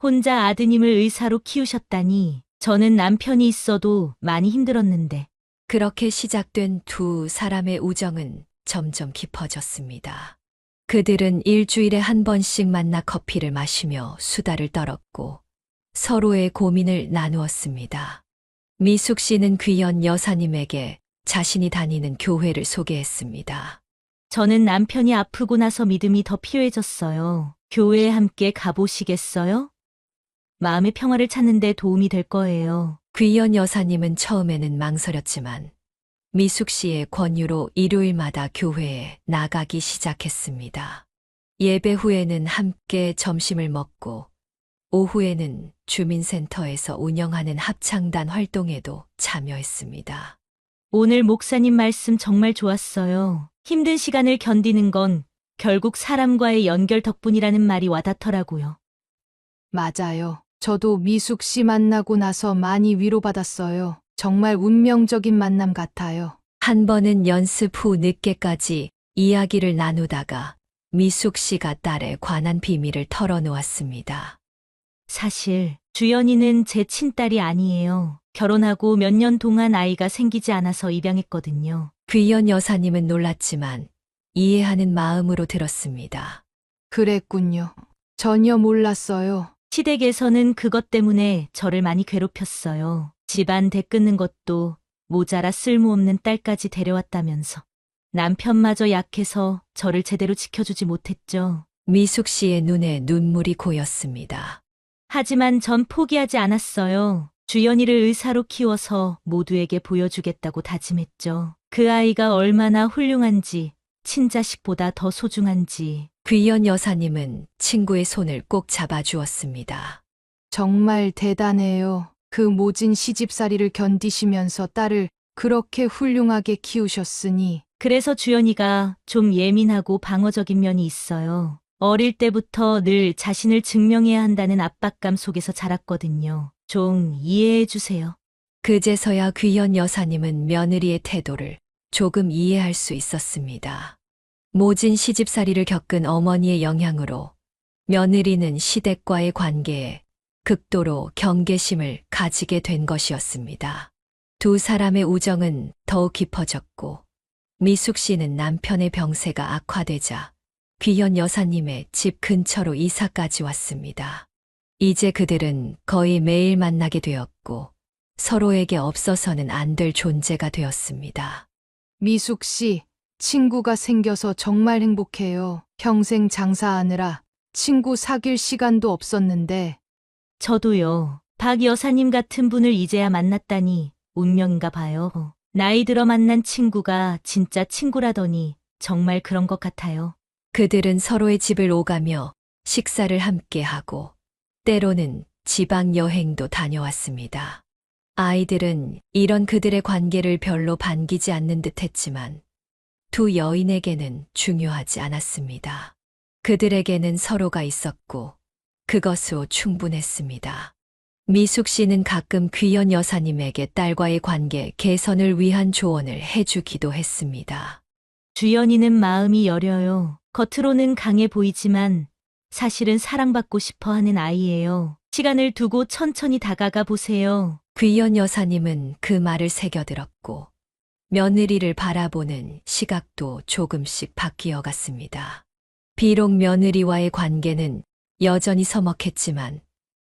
혼자 아드님을 의사로 키우셨다니. 저는 남편이 있어도 많이 힘들었는데. 그렇게 시작된 두 사람의 우정은 점점 깊어졌습니다. 그들은 일주일에 한 번씩 만나 커피를 마시며 수다를 떨었고 서로의 고민을 나누었습니다. 미숙 씨는 귀현 여사님에게 자신이 다니는 교회를 소개했습니다. 저는 남편이 아프고 나서 믿음이 더 필요해졌어요. 교회에 함께 가보시겠어요? 마음의 평화를 찾는 데 도움이 될 거예요. 귀현 여사님은 처음에는 망설였지만 미숙 씨의 권유로 일요일마다 교회에 나가기 시작했습니다. 예배 후에는 함께 점심을 먹고 오후에는 주민센터에서 운영하는 합창단 활동에도 참여했습니다. 오늘 목사님 말씀 정말 좋았어요. 힘든 시간을 견디는 건 결국 사람과의 연결 덕분이라는 말이 와닿더라고요. 맞아요. 저도 미숙 씨 만나고 나서 많이 위로받았어요. 정말 운명적인 만남 같아요. 한 번은 연습 후 늦게까지 이야기를 나누다가 미숙 씨가 딸에 관한 비밀을 털어놓았습니다. 사실 주연이는 제 친딸이 아니에요. 결혼하고 몇 년 동안 아이가 생기지 않아서 입양했거든요. 귀현 여사님은 놀랐지만 이해하는 마음으로 들었습니다. 그랬군요. 전혀 몰랐어요. 시댁에서는 그것 때문에 저를 많이 괴롭혔어요. 집안 대 끊는 것도 모자라 쓸모없는 딸까지 데려왔다면서. 남편마저 약해서 저를 제대로 지켜주지 못했죠. 미숙 씨의 눈에 눈물이 고였습니다. 하지만 전 포기하지 않았어요. 주연이를 의사로 키워서 모두에게 보여주겠다고 다짐했죠. 그 아이가 얼마나 훌륭한지, 친자식보다 더 소중한지. 귀현 여사님은 친구의 손을 꼭 잡아주었습니다. 정말 대단해요. 그 모진 시집살이를 견디시면서 딸을 그렇게 훌륭하게 키우셨으니 그래서 주연이가 좀 예민하고 방어적인 면이 있어요. 어릴 때부터 늘 자신을 증명해야 한다는 압박감 속에서 자랐거든요. 좀 이해해 주세요. 그제서야 귀현 여사님은 며느리의 태도를 조금 이해할 수 있었습니다. 모진 시집살이를 겪은 어머니의 영향으로 며느리는 시댁과의 관계에 극도로 경계심을 가지게 된 것이었습니다. 두 사람의 우정은 더욱 깊어졌고 미숙 씨는 남편의 병세가 악화되자 귀현 여사님의 집 근처로 이사까지 왔습니다. 이제 그들은 거의 매일 만나게 되었고 서로에게 없어서는 안 될 존재가 되었습니다. 미숙 씨, 친구가 생겨서 정말 행복해요. 평생 장사하느라 친구 사귈 시간도 없었는데 저도요. 박 여사님 같은 분을 이제야 만났다니 운명인가 봐요. 나이 들어 만난 친구가 진짜 친구라더니 정말 그런 것 같아요. 그들은 서로의 집을 오가며 식사를 함께 하고 때로는 지방 여행도 다녀왔습니다. 아이들은 이런 그들의 관계를 별로 반기지 않는 듯 했지만 두 여인에게는 중요하지 않았습니다. 그들에게는 서로가 있었고 그것으로 충분했습니다. 미숙 씨는 가끔 귀현 여사님에게 딸과의 관계 개선을 위한 조언을 해주기도 했습니다. 주연이는 마음이 여려요. 겉으로는 강해 보이지만 사실은 사랑받고 싶어 하는 아이예요. 시간을 두고 천천히 다가가 보세요. 귀현 여사님은 그 말을 새겨들었고 며느리를 바라보는 시각도 조금씩 바뀌어 갔습니다. 비록 며느리와의 관계는 여전히 서먹했지만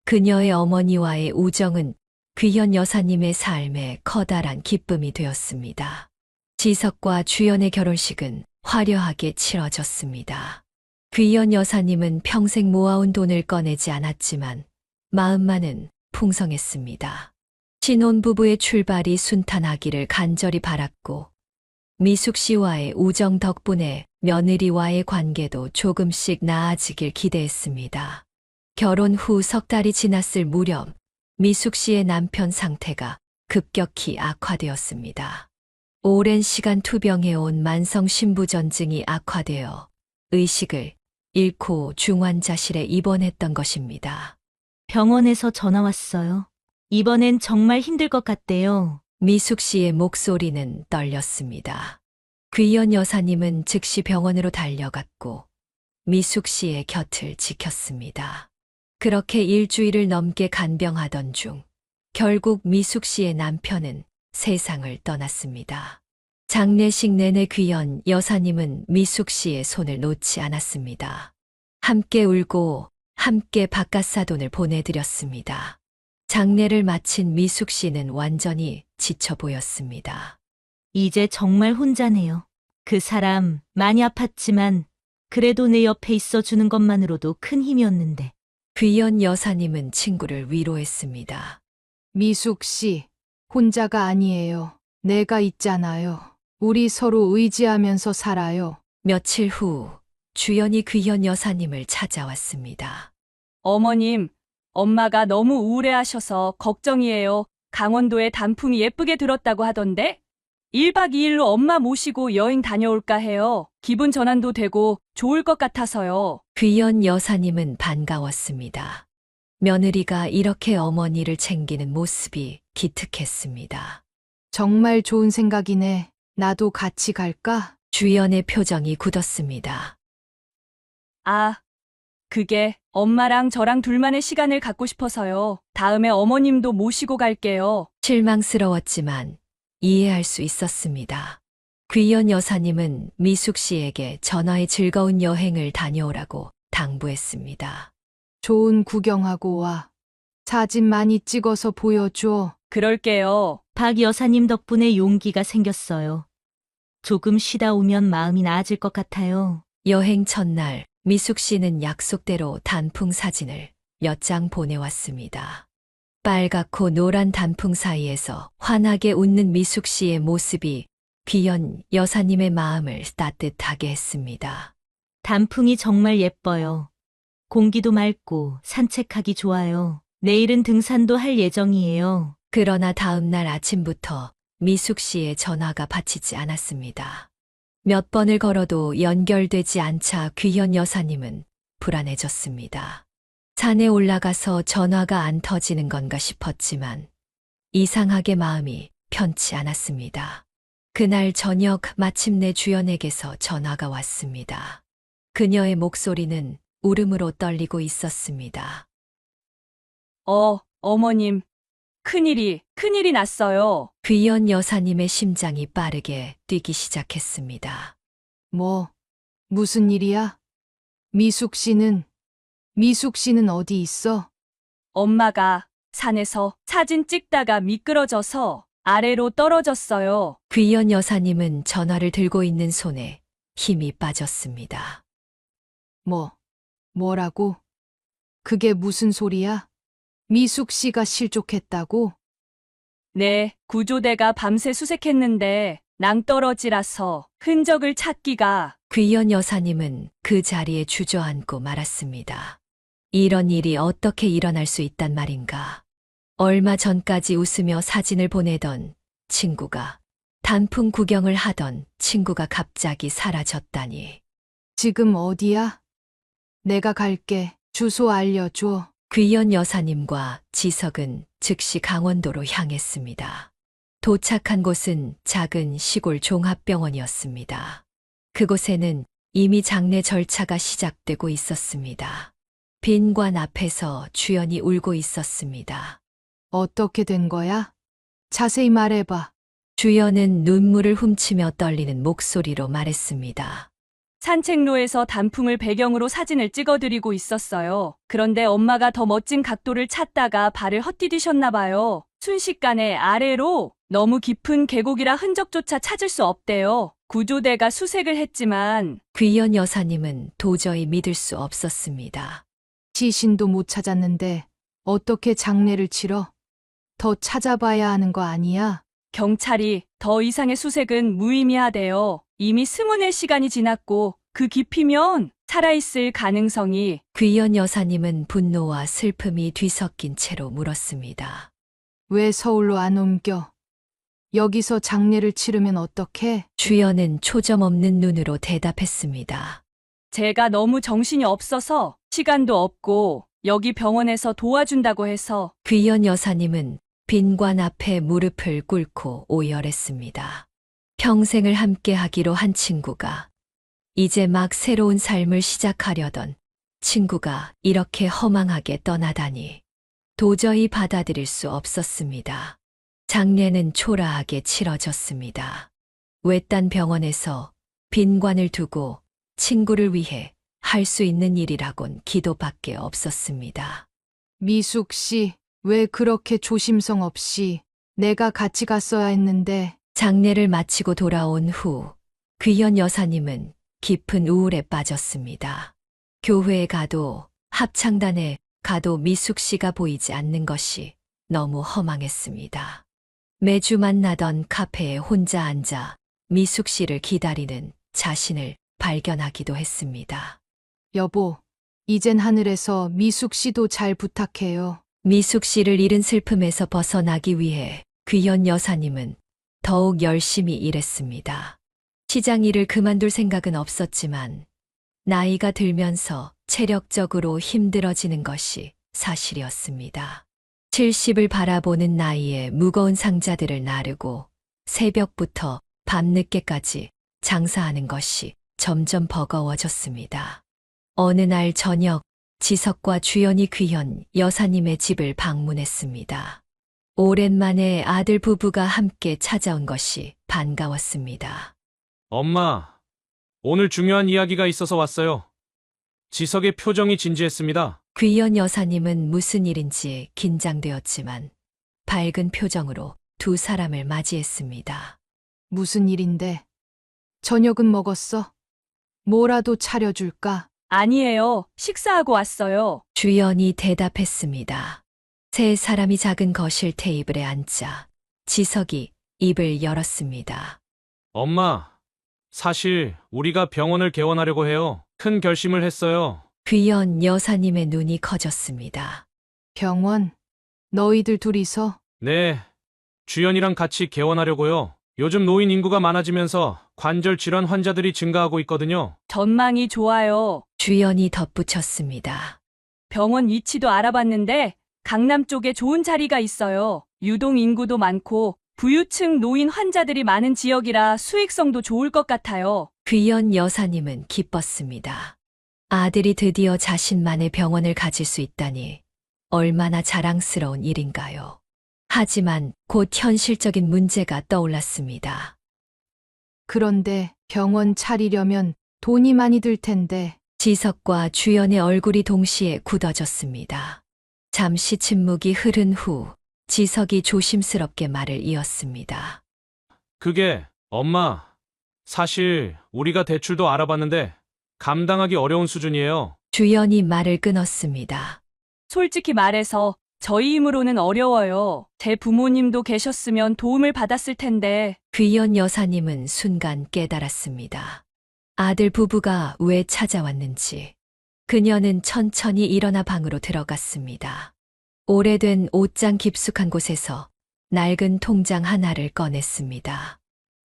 그녀의 어머니와의 우정은 귀현 여사님의 삶에 커다란 기쁨이 되었습니다. 지석과 주연의 결혼식은 화려하게 치러졌습니다. 귀현 여사님은 평생 모아온 돈을 꺼내지 않았지만 마음만은 풍성했습니다. 신혼부부의 출발이 순탄하기를 간절히 바랐고 미숙 씨와의 우정 덕분에 며느리와의 관계도 조금씩 나아지길 기대했습니다. 결혼 후 석 달이 지났을 무렵 미숙 씨의 남편 상태가 급격히 악화되었습니다. 오랜 시간 투병해온 만성 신부전증이 악화되어 의식을 잃고 중환자실에 입원했던 것입니다. 병원에서 전화 왔어요. 이번엔 정말 힘들 것 같대요. 미숙 씨의 목소리는 떨렸습니다. 귀현 여사님은 즉시 병원으로 달려갔고 미숙 씨의 곁을 지켰습니다. 그렇게 일주일을 넘게 간병하던 중 결국 미숙 씨의 남편은 세상을 떠났습니다. 장례식 내내 귀현 여사님은 미숙 씨의 손을 놓지 않았습니다. 함께 울고 함께 바깥사돈을 보내드렸습니다. 장례를 마친 미숙 씨는 완전히 지쳐 보였습니다. 이제 정말 혼자네요. 그 사람 많이 아팠지만 그래도 내 옆에 있어주는 것만으로도 큰 힘이었는데. 귀현 여사님은 친구를 위로했습니다. 미숙 씨, 혼자가 아니에요. 내가 있잖아요. 우리 서로 의지하면서 살아요. 며칠 후 주연이 귀현 여사님을 찾아왔습니다. 어머님, 엄마가 너무 우울해하셔서 걱정이에요. 강원도에 단풍이 예쁘게 들었다고 하던데? 1박 2일로 엄마 모시고 여행 다녀올까 해요. 기분 전환도 되고 좋을 것 같아서요. 귀현 여사님은 반가웠습니다. 며느리가 이렇게 어머니를 챙기는 모습이 기특했습니다. 정말 좋은 생각이네. 나도 같이 갈까? 주연의 표정이 굳었습니다. 아, 그게 엄마랑 저랑 둘만의 시간을 갖고 싶어서요. 다음에 어머님도 모시고 갈게요. 실망스러웠지만 이해할 수 있었습니다. 귀현 여사님은 미숙 씨에게 전화에 즐거운 여행을 다녀오라고 당부했습니다. 좋은 구경하고 와. 사진 많이 찍어서 보여줘. 그럴게요. 박 여사님 덕분에 용기가 생겼어요. 조금 쉬다 오면 마음이 나아질 것 같아요. 여행 첫날 미숙 씨는 약속대로 단풍 사진을 몇 장 보내왔습니다. 빨갛고 노란 단풍 사이에서 환하게 웃는 미숙 씨의 모습이 귀현 여사님의 마음을 따뜻하게 했습니다. 단풍이 정말 예뻐요. 공기도 맑고 산책하기 좋아요. 내일은 등산도 할 예정이에요. 그러나 다음 날 아침부터 미숙 씨의 전화가 받히지 않았습니다. 몇 번을 걸어도 연결되지 않자 귀현 여사님은 불안해졌습니다. 산에 올라가서 전화가 안 터지는 건가 싶었지만 이상하게 마음이 편치 않았습니다. 그날 저녁 마침내 주연에게서 전화가 왔습니다. 그녀의 목소리는 울음으로 떨리고 있었습니다. 어머님. 큰일이 났어요. 귀연 여사님의 심장이 빠르게 뛰기 시작했습니다. 무슨 일이야? 미숙 씨는 어디 있어? 엄마가 산에서 사진 찍다가 미끄러져서 아래로 떨어졌어요. 귀연 여사님은 전화를 들고 있는 손에 힘이 빠졌습니다. 뭐라고? 그게 무슨 소리야? 미숙 씨가 실족했다고? 네, 구조대가 밤새 수색했는데 낭떠러지라서 흔적을 찾기가. 귀연 여사님은 그 자리에 주저앉고 말았습니다. 이런 일이 어떻게 일어날 수 있단 말인가. 얼마 전까지 웃으며 사진을 보내던 친구가, 단풍 구경을 하던 친구가 갑자기 사라졌다니. 지금 어디야? 내가 갈게. 주소 알려줘. 귀연 여사님과 지석은 즉시 강원도로 향했습니다. 도착한 곳은 작은 시골 종합병원이었습니다. 그곳에는 이미 장례 절차가 시작되고 있었습니다. 빈관 앞에서 주연이 울고 있었습니다. 어떻게 된 거야? 자세히 말해봐. 주연은 눈물을 훔치며 떨리는 목소리로 말했습니다. 산책로에서 단풍을 배경으로 사진을 찍어드리고 있었어요. 그런데 엄마가 더 멋진 각도를 찾다가 발을 헛디디셨나 봐요. 순식간에 아래로 너무 깊은 계곡이라 흔적조차 찾을 수 없대요. 구조대가 수색을 했지만. 귀연 여사님은 도저히 믿을 수 없었습니다. 시신도 못 찾았는데 어떻게 장례를 치러? 더 찾아봐야 하는 거 아니야? 경찰이 더 이상의 수색은 무의미하대요. 이미 스문의 시간이 지났고 그 깊이면 살아있을 가능성이. 귀연 여사님은 분노와 슬픔이 뒤섞인 채로 물었습니다. 왜 서울로 안 옮겨? 여기서 장례를 치르면 어떡해? 주연은 초점 없는 눈으로 대답했습니다. 제가 너무 정신이 없어서 시간도 없고 여기 병원에서 도와준다고 해서. 귀연 여사님은 빈관 앞에 무릎을 꿇고 오열했습니다. 평생을 함께 하기로 한 친구가, 이제 막 새로운 삶을 시작하려던 친구가 이렇게 허망하게 떠나다니 도저히 받아들일 수 없었습니다. 장례는 초라하게 치러졌습니다. 외딴 병원에서 빈관을 두고 친구를 위해 할 수 있는 일이라곤 기도밖에 없었습니다. 미숙 씨, 왜 그렇게 조심성 없이? 내가 같이 갔어야 했는데. 장례를 마치고 돌아온 후 귀연 여사님은 깊은 우울에 빠졌습니다. 교회에 가도 합창단에 가도 미숙 씨가 보이지 않는 것이 너무 허망했습니다. 매주 만나던 카페에 혼자 앉아 미숙 씨를 기다리는 자신을 발견하기도 했습니다. 여보, 이젠 하늘에서 미숙 씨도 잘 부탁해요. 미숙 씨를 잃은 슬픔에서 벗어나기 위해 귀연 여사님은 더욱 열심히 일했습니다. 시장 일을 그만둘 생각은 없었지만 나이가 들면서 체력적으로 힘들어지는 것이 사실이었습니다. 70을 바라보는 나이에 무거운 상자들을 나르고 새벽부터 밤늦게까지 장사하는 것이 점점 버거워졌습니다. 어느 날 저녁 지석과 주연이 귀현 여사님의 집을 방문했습니다. 오랜만에 아들 부부가 함께 찾아온 것이 반가웠습니다. 엄마, 오늘 중요한 이야기가 있어서 왔어요. 지석의 표정이 진지했습니다. 귀연 여사님은 무슨 일인지 긴장되었지만 밝은 표정으로 두 사람을 맞이했습니다. 무슨 일인데? 저녁은 먹었어? 뭐라도 차려줄까? 아니에요. 식사하고 왔어요. 주연이 대답했습니다. 세 사람이 작은 거실 테이블에 앉자 지석이 입을 열었습니다. 엄마, 사실 우리가 병원을 개원하려고 해요. 큰 결심을 했어요. 귀연 여사님의 눈이 커졌습니다. 병원? 너희들 둘이서? 네, 주연이랑 같이 개원하려고요. 요즘 노인 인구가 많아지면서 관절 질환 환자들이 증가하고 있거든요. 전망이 좋아요. 주연이 덧붙였습니다. 병원 위치도 알아봤는데 강남 쪽에 좋은 자리가 있어요. 유동 인구도 많고 부유층 노인 환자들이 많은 지역이라 수익성도 좋을 것 같아요. 귀연 여사님은 기뻤습니다. 아들이 드디어 자신만의 병원을 가질 수 있다니 얼마나 자랑스러운 일인가요. 하지만 곧 현실적인 문제가 떠올랐습니다. 그런데 병원 차리려면 돈이 많이 들 텐데. 지석과 주연의 얼굴이 동시에 굳어졌습니다. 잠시 침묵이 흐른 후 지석이 조심스럽게 말을 이었습니다. 그게, 엄마, 사실 우리가 대출도 알아봤는데 감당하기 어려운 수준이에요. 주연이 말을 끊었습니다. 솔직히 말해서 저희 힘으로는 어려워요. 제 부모님도 계셨으면 도움을 받았을 텐데. 귀연 여사님은 순간 깨달았습니다. 아들 부부가 왜 찾아왔는지. 그녀는 천천히 일어나 방으로 들어갔습니다. 오래된 옷장 깊숙한 곳에서 낡은 통장 하나를 꺼냈습니다.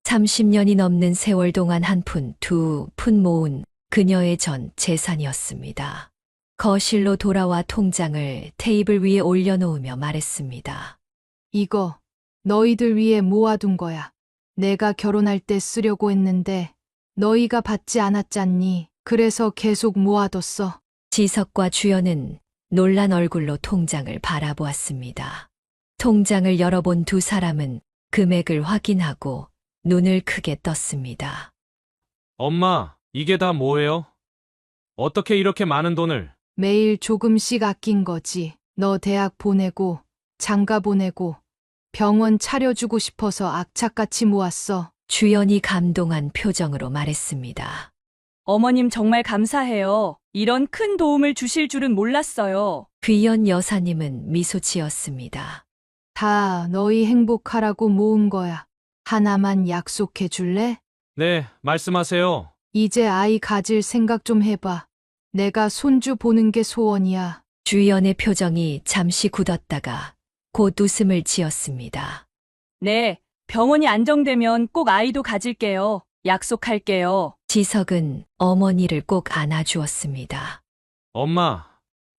30년이 넘는 세월 동안 한 푼, 두 푼 모은 그녀의 전 재산이었습니다. 거실로 돌아와 통장을 테이블 위에 올려놓으며 말했습니다. 이거 너희들 위해 모아둔 거야. 내가 결혼할 때 쓰려고 했는데 너희가 받지 않았잖니. 그래서 계속 모아뒀어. 지석과 주연은 놀란 얼굴로 통장을 바라보았습니다. 통장을 열어본 두 사람은 금액을 확인하고 눈을 크게 떴습니다. 엄마, 이게 다 뭐예요? 어떻게 이렇게 많은 돈을? 매일 조금씩 아낀 거지. 너 대학 보내고 장가 보내고 병원 차려주고 싶어서 악착같이 모았어. 주연이 감동한 표정으로 말했습니다. 어머님 정말 감사해요. 이런 큰 도움을 주실 줄은 몰랐어요. 귀연 여사님은 미소 지었습니다. 다 너희 행복하라고 모은 거야. 하나만 약속해 줄래? 네, 말씀하세요. 이제 아이 가질 생각 좀 해봐. 내가 손주 보는 게 소원이야. 주연의 표정이 잠시 굳었다가 곧 웃음을 지었습니다. 네, 병원이 안정되면 꼭 아이도 가질게요. 약속할게요. 지석은 어머니를 꼭 안아주었습니다. 엄마,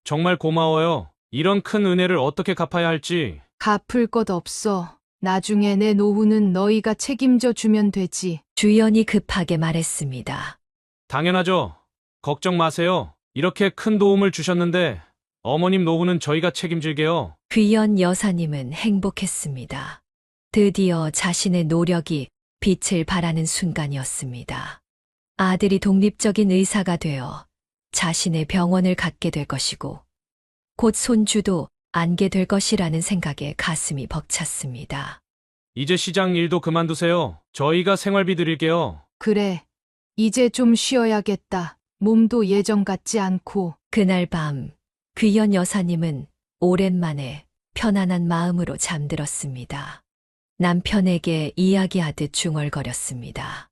정말 고마워요. 이런 큰 은혜를 어떻게 갚아야 할지. 갚을 것 없어. 나중에 내 노후는 너희가 책임져 주면 되지. 주연이 급하게 말했습니다. 당연하죠. 걱정 마세요. 이렇게 큰 도움을 주셨는데 어머님 노후는 저희가 책임질게요. 귀연 여사님은 행복했습니다. 드디어 자신의 노력이 빛을 발하는 순간이었습니다. 아들이 독립적인 의사가 되어 자신의 병원을 갖게 될 것이고 곧 손주도 안게 될 것이라는 생각에 가슴이 벅찼습니다. 이제 시장 일도 그만두세요. 저희가 생활비 드릴게요. 그래. 이제 좀 쉬어야겠다. 몸도 예전 같지 않고. 그날 밤 귀연 여사님은 오랜만에 편안한 마음으로 잠들었습니다. 남편에게 이야기하듯 중얼거렸습니다.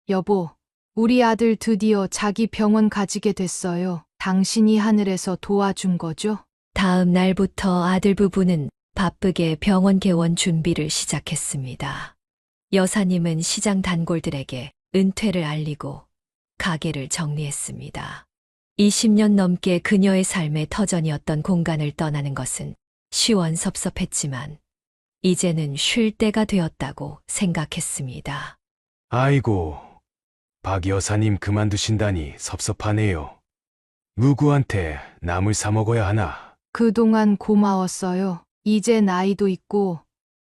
여보, 우리 아들 드디어 자기 병원 가지게 됐어요. 당신이 하늘에서 도와준 거죠? 다음 날부터 아들 부부는 바쁘게 병원 개원 준비를 시작했습니다. 여사님은 시장 단골들에게 은퇴를 알리고 가게를 정리했습니다. 20년 넘게 그녀의 삶의 터전이었던 공간을 떠나는 것은 시원섭섭했지만 이제는 쉴 때가 되었다고 생각했습니다. 아이고, 박 여사님 그만두신다니 섭섭하네요. 누구한테 남을 사 먹어야 하나? 그동안 고마웠어요. 이제 나이도 있고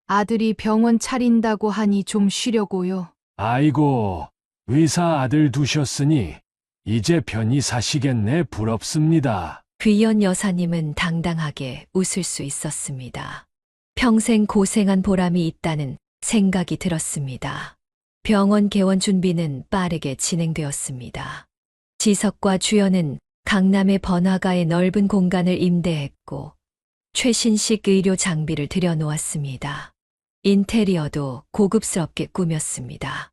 아들이 병원 차린다고 하니 좀 쉬려고요. 아이고, 의사 아들 두셨으니 이제 편히 사시겠네. 부럽습니다. 귀연 여사님은 당당하게 웃을 수 있었습니다. 평생 고생한 보람이 있다는 생각이 들었습니다. 병원 개원 준비는 빠르게 진행되었습니다. 지석과 주연은 강남의 번화가의 넓은 공간을 임대했고 최신식 의료 장비를 들여놓았습니다. 인테리어도 고급스럽게 꾸몄습니다.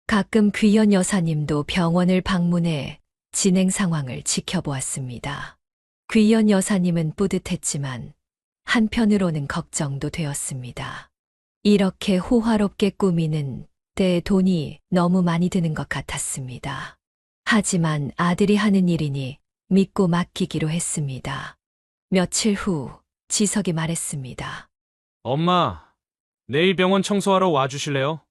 가끔 귀연 여사님도 병원을 방문해 진행 상황을 지켜보았습니다. 귀연 여사님은 뿌듯했지만 한편으로는 걱정도 되었습니다. 이렇게 호화롭게 꾸미는 때 돈이 너무 많이 드는 것 같았습니다. 하지만 아들이 하는 일이니 믿고 맡기기로 했습니다. 며칠 후 지석이 말했습니다. 엄마, 내일 병원 청소하러 와주실래요?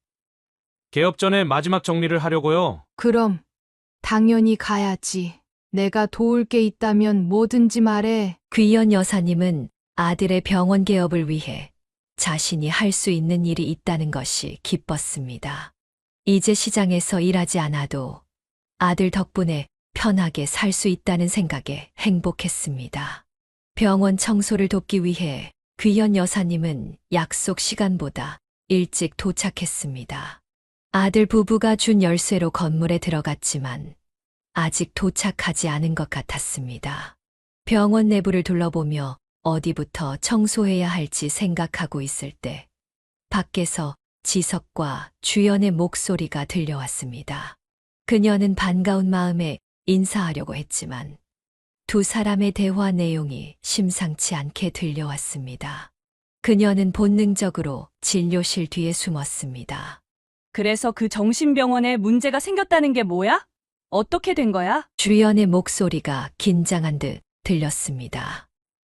개업 전에 마지막 정리를 하려고요. 그럼 당연히 가야지. 내가 도울 게 있다면 뭐든지 말해. 귀연 여사님은 아들의 병원 개업을 위해 자신이 할 수 있는 일이 있다는 것이 기뻤습니다. 이제 시장에서 일하지 않아도 아들 덕분에 편하게 살 수 있다는 생각에 행복했습니다. 병원 청소를 돕기 위해 귀연 여사님은 약속 시간보다 일찍 도착했습니다. 아들 부부가 준 열쇠로 건물에 들어갔지만 아직 도착하지 않은 것 같았습니다. 병원 내부를 둘러보며 어디부터 청소해야 할지 생각하고 있을 때 밖에서 지석과 주연의 목소리가 들려왔습니다. 그녀는 반가운 마음에 인사하려고 했지만 두 사람의 대화 내용이 심상치 않게 들려왔습니다. 그녀는 본능적으로 진료실 뒤에 숨었습니다. 그래서 그 정신병원에 문제가 생겼다는 게 뭐야? 어떻게 된 거야? 주연의 목소리가 긴장한 듯 들렸습니다.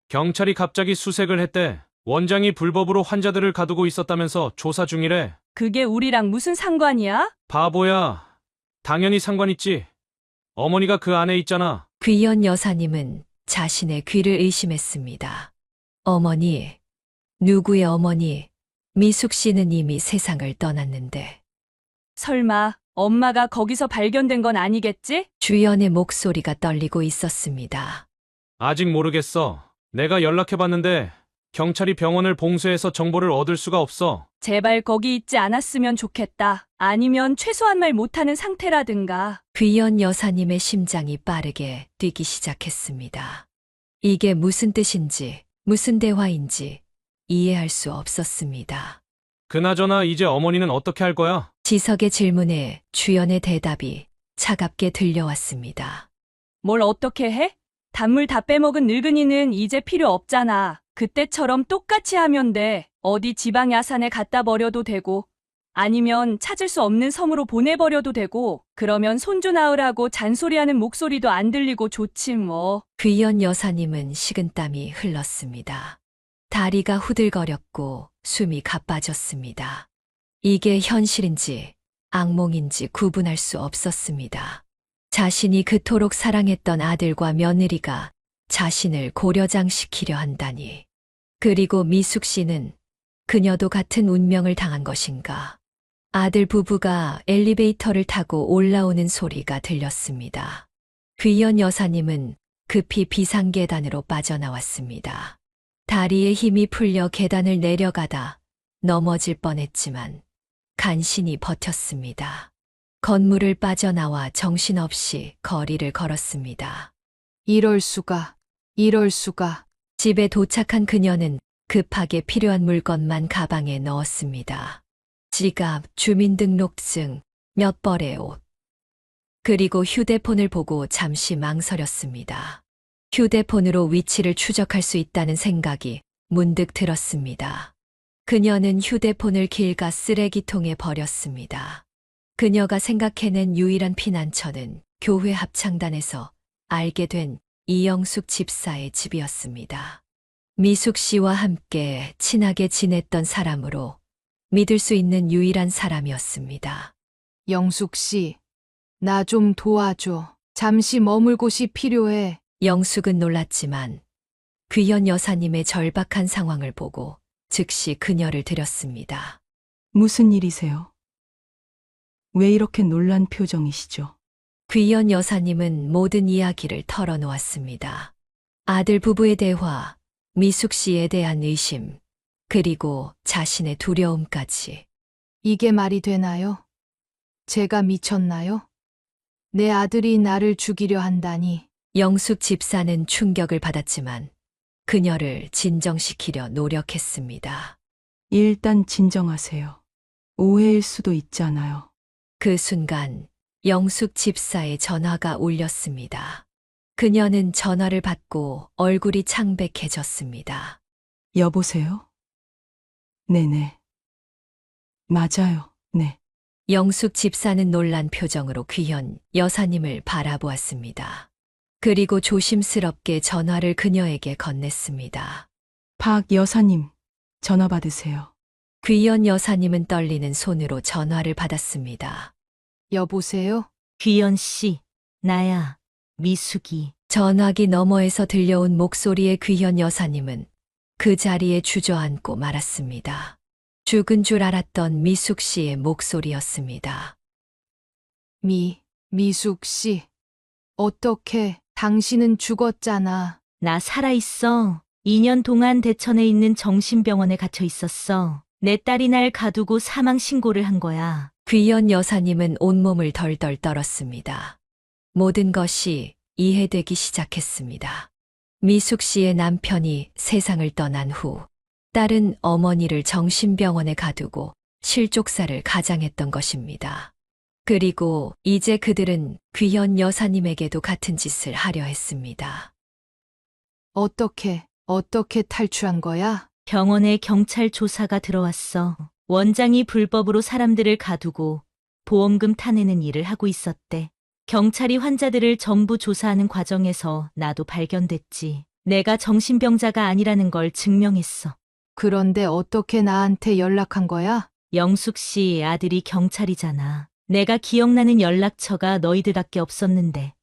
경찰이 갑자기 수색을 했대. 원장이 불법으로 환자들을 가두고 있었다면서 조사 중이래. 그게 우리랑 무슨 상관이야? 바보야. 당연히 상관 있지. 어머니가 그 안에 있잖아. 귀연 여사님은 자신의 귀를 의심했습니다. 어머니, 누구의 어머니? 미숙 씨는 이미 세상을 떠났는데. 설마 엄마가 거기서 발견된 건 아니겠지? 주연의 목소리가 떨리고 있었습니다. 아직 모르겠어. 내가 연락해봤는데 경찰이 병원을 봉쇄해서 정보를 얻을 수가 없어. 제발 거기 있지 않았으면 좋겠다. 아니면 최소한 말 못하는 상태라든가. 귀연 여사님의 심장이 빠르게 뛰기 시작했습니다. 이게 무슨 뜻인지, 무슨 대화인지 이해할 수 없었습니다. 그나저나 이제 어머니는 어떻게 할 거야? 지석의 질문에 주연의 대답이 차갑게 들려왔습니다. 뭘 어떻게 해? 단물 다 빼먹은 늙은이는 이제 필요 없잖아. 그때처럼 똑같이 하면 돼. 어디 지방 야산에 갖다 버려도 되고, 아니면 찾을 수 없는 섬으로 보내버려도 되고, 그러면 손주 낳으라고 잔소리하는 목소리도 안 들리고 좋지 뭐. 귀연 여사님은 식은땀이 흘렀습니다. 다리가 후들거렸고 숨이 가빠졌습니다. 이게 현실인지 악몽인지 구분할 수 없었습니다. 자신이 그토록 사랑했던 아들과 며느리가 자신을 고려장시키려 한다니. 그리고 미숙 씨는 그녀도 같은 운명을 당한 것인가. 아들 부부가 엘리베이터를 타고 올라오는 소리가 들렸습니다. 귀연 여사님은 급히 비상계단으로 빠져나왔습니다. 다리에 힘이 풀려 계단을 내려가다 넘어질 뻔했지만 간신히 버텼습니다. 건물을 빠져나와 정신없이 거리를 걸었습니다. 이럴 수가. 집에 도착한 그녀는 급하게 필요한 물건만 가방에 넣었습니다. 지갑, 주민등록증, 몇 벌의 옷. 그리고 휴대폰을 보고 잠시 망설였습니다. 휴대폰으로 위치를 추적할 수 있다는 생각이 문득 들었습니다. 그녀는 휴대폰을 길가 쓰레기통에 버렸습니다. 그녀가 생각해낸 유일한 피난처는 교회 합창단에서 알게 된 이영숙 집사의 집이었습니다. 미숙 씨와 함께 친하게 지냈던 사람으로 믿을 수 있는 유일한 사람이었습니다. 영숙 씨, 나 좀 도와줘. 잠시 머물 곳이 필요해. 영숙은 놀랐지만 귀연 여사님의 절박한 상황을 보고 즉시 그녀를 들였습니다. 무슨 일이세요? 왜 이렇게 놀란 표정이시죠? 귀연 여사님은 모든 이야기를 털어놓았습니다. 아들 부부의 대화, 미숙 씨에 대한 의심, 그리고 자신의 두려움까지. 이게 말이 되나요? 제가 미쳤나요? 내 아들이 나를 죽이려 한다니. 영숙 집사는 충격을 받았지만 그녀를 진정시키려 노력했습니다. 일단 진정하세요. 오해일 수도 있잖아요. 그 순간 영숙 집사의 전화가 울렸습니다. 그녀는 전화를 받고 얼굴이 창백해졌습니다. 여보세요? 네네. 맞아요. 네. 영숙 집사는 놀란 표정으로 귀현 여사님을 바라보았습니다. 그리고 조심스럽게 전화를 그녀에게 건넸습니다. 박 여사님, 전화 받으세요. 귀현 여사님은 떨리는 손으로 전화를 받았습니다. 여보세요? 귀연 씨, 나야, 미숙이. 전화기 너머에서 들려온 목소리의 귀현 여사님은 그 자리에 주저앉고 말았습니다. 죽은 줄 알았던 미숙 씨의 목소리였습니다. 미숙 씨. 어떻게, 당신은 죽었잖아. 나 살아있어. 2년 동안 대천에 있는 정신병원에 갇혀 있었어. 내 딸이 날 가두고 사망 신고를 한 거야. 귀현 여사님은 온몸을 덜덜 떨었습니다. 모든 것이 이해되기 시작했습니다. 미숙 씨의 남편이 세상을 떠난 후 딸은 어머니를 정신병원에 가두고 실족사를 가장했던 것입니다. 그리고 이제 그들은 귀현 여사님에게도 같은 짓을 하려 했습니다. 어떻게 탈출한 거야? 병원에 경찰 조사가 들어왔어. 원장이 불법으로 사람들을 가두고 보험금 타내는 일을 하고 있었대. 경찰이 환자들을 전부 조사하는 과정에서 나도 발견됐지. 내가 정신병자가 아니라는 걸 증명했어. 그런데 어떻게 나한테 연락한 거야? 영숙 씨 아들이 경찰이잖아. 내가 기억나는 연락처가 너희들밖에 없었는데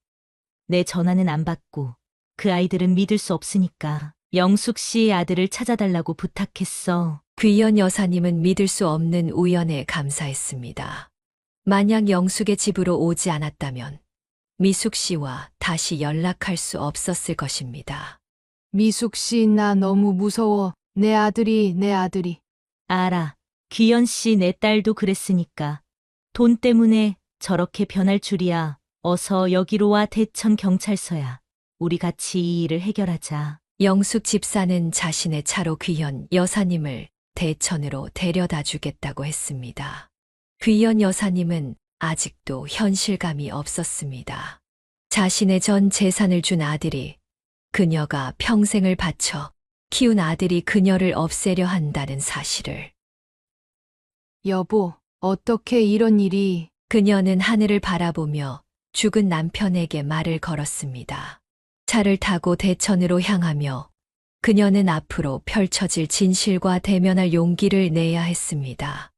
내 전화는 안 받고 그 아이들은 믿을 수 없으니까 영숙 씨 아들을 찾아달라고 부탁했어. 귀현 여사님은 믿을 수 없는 우연에 감사했습니다. 만약 영숙의 집으로 오지 않았다면 미숙 씨와 다시 연락할 수 없었을 것입니다. 미숙 씨, 나 너무 무서워. 내 아들이. 알아. 귀연 씨 내 딸도 그랬으니까. 돈 때문에 저렇게 변할 줄이야. 어서 여기로 와. 대천 경찰서야. 우리 같이 이 일을 해결하자. 영숙 집사는 자신의 차로 귀현 여사님을 대천으로 데려다 주겠다고 했습니다. 귀현 여사님은 아직도 현실감이 없었습니다. 자신의 전 재산을 준 아들이, 그녀가 평생을 바쳐 키운 아들이 그녀를 없애려 한다는 사실을. 여보, 어떻게 이런 일이. 그녀는 하늘을 바라보며 죽은 남편에게 말을 걸었습니다. 차를 타고 대천으로 향하며 그녀는 앞으로 펼쳐질 진실과 대면할 용기를 내야 했습니다.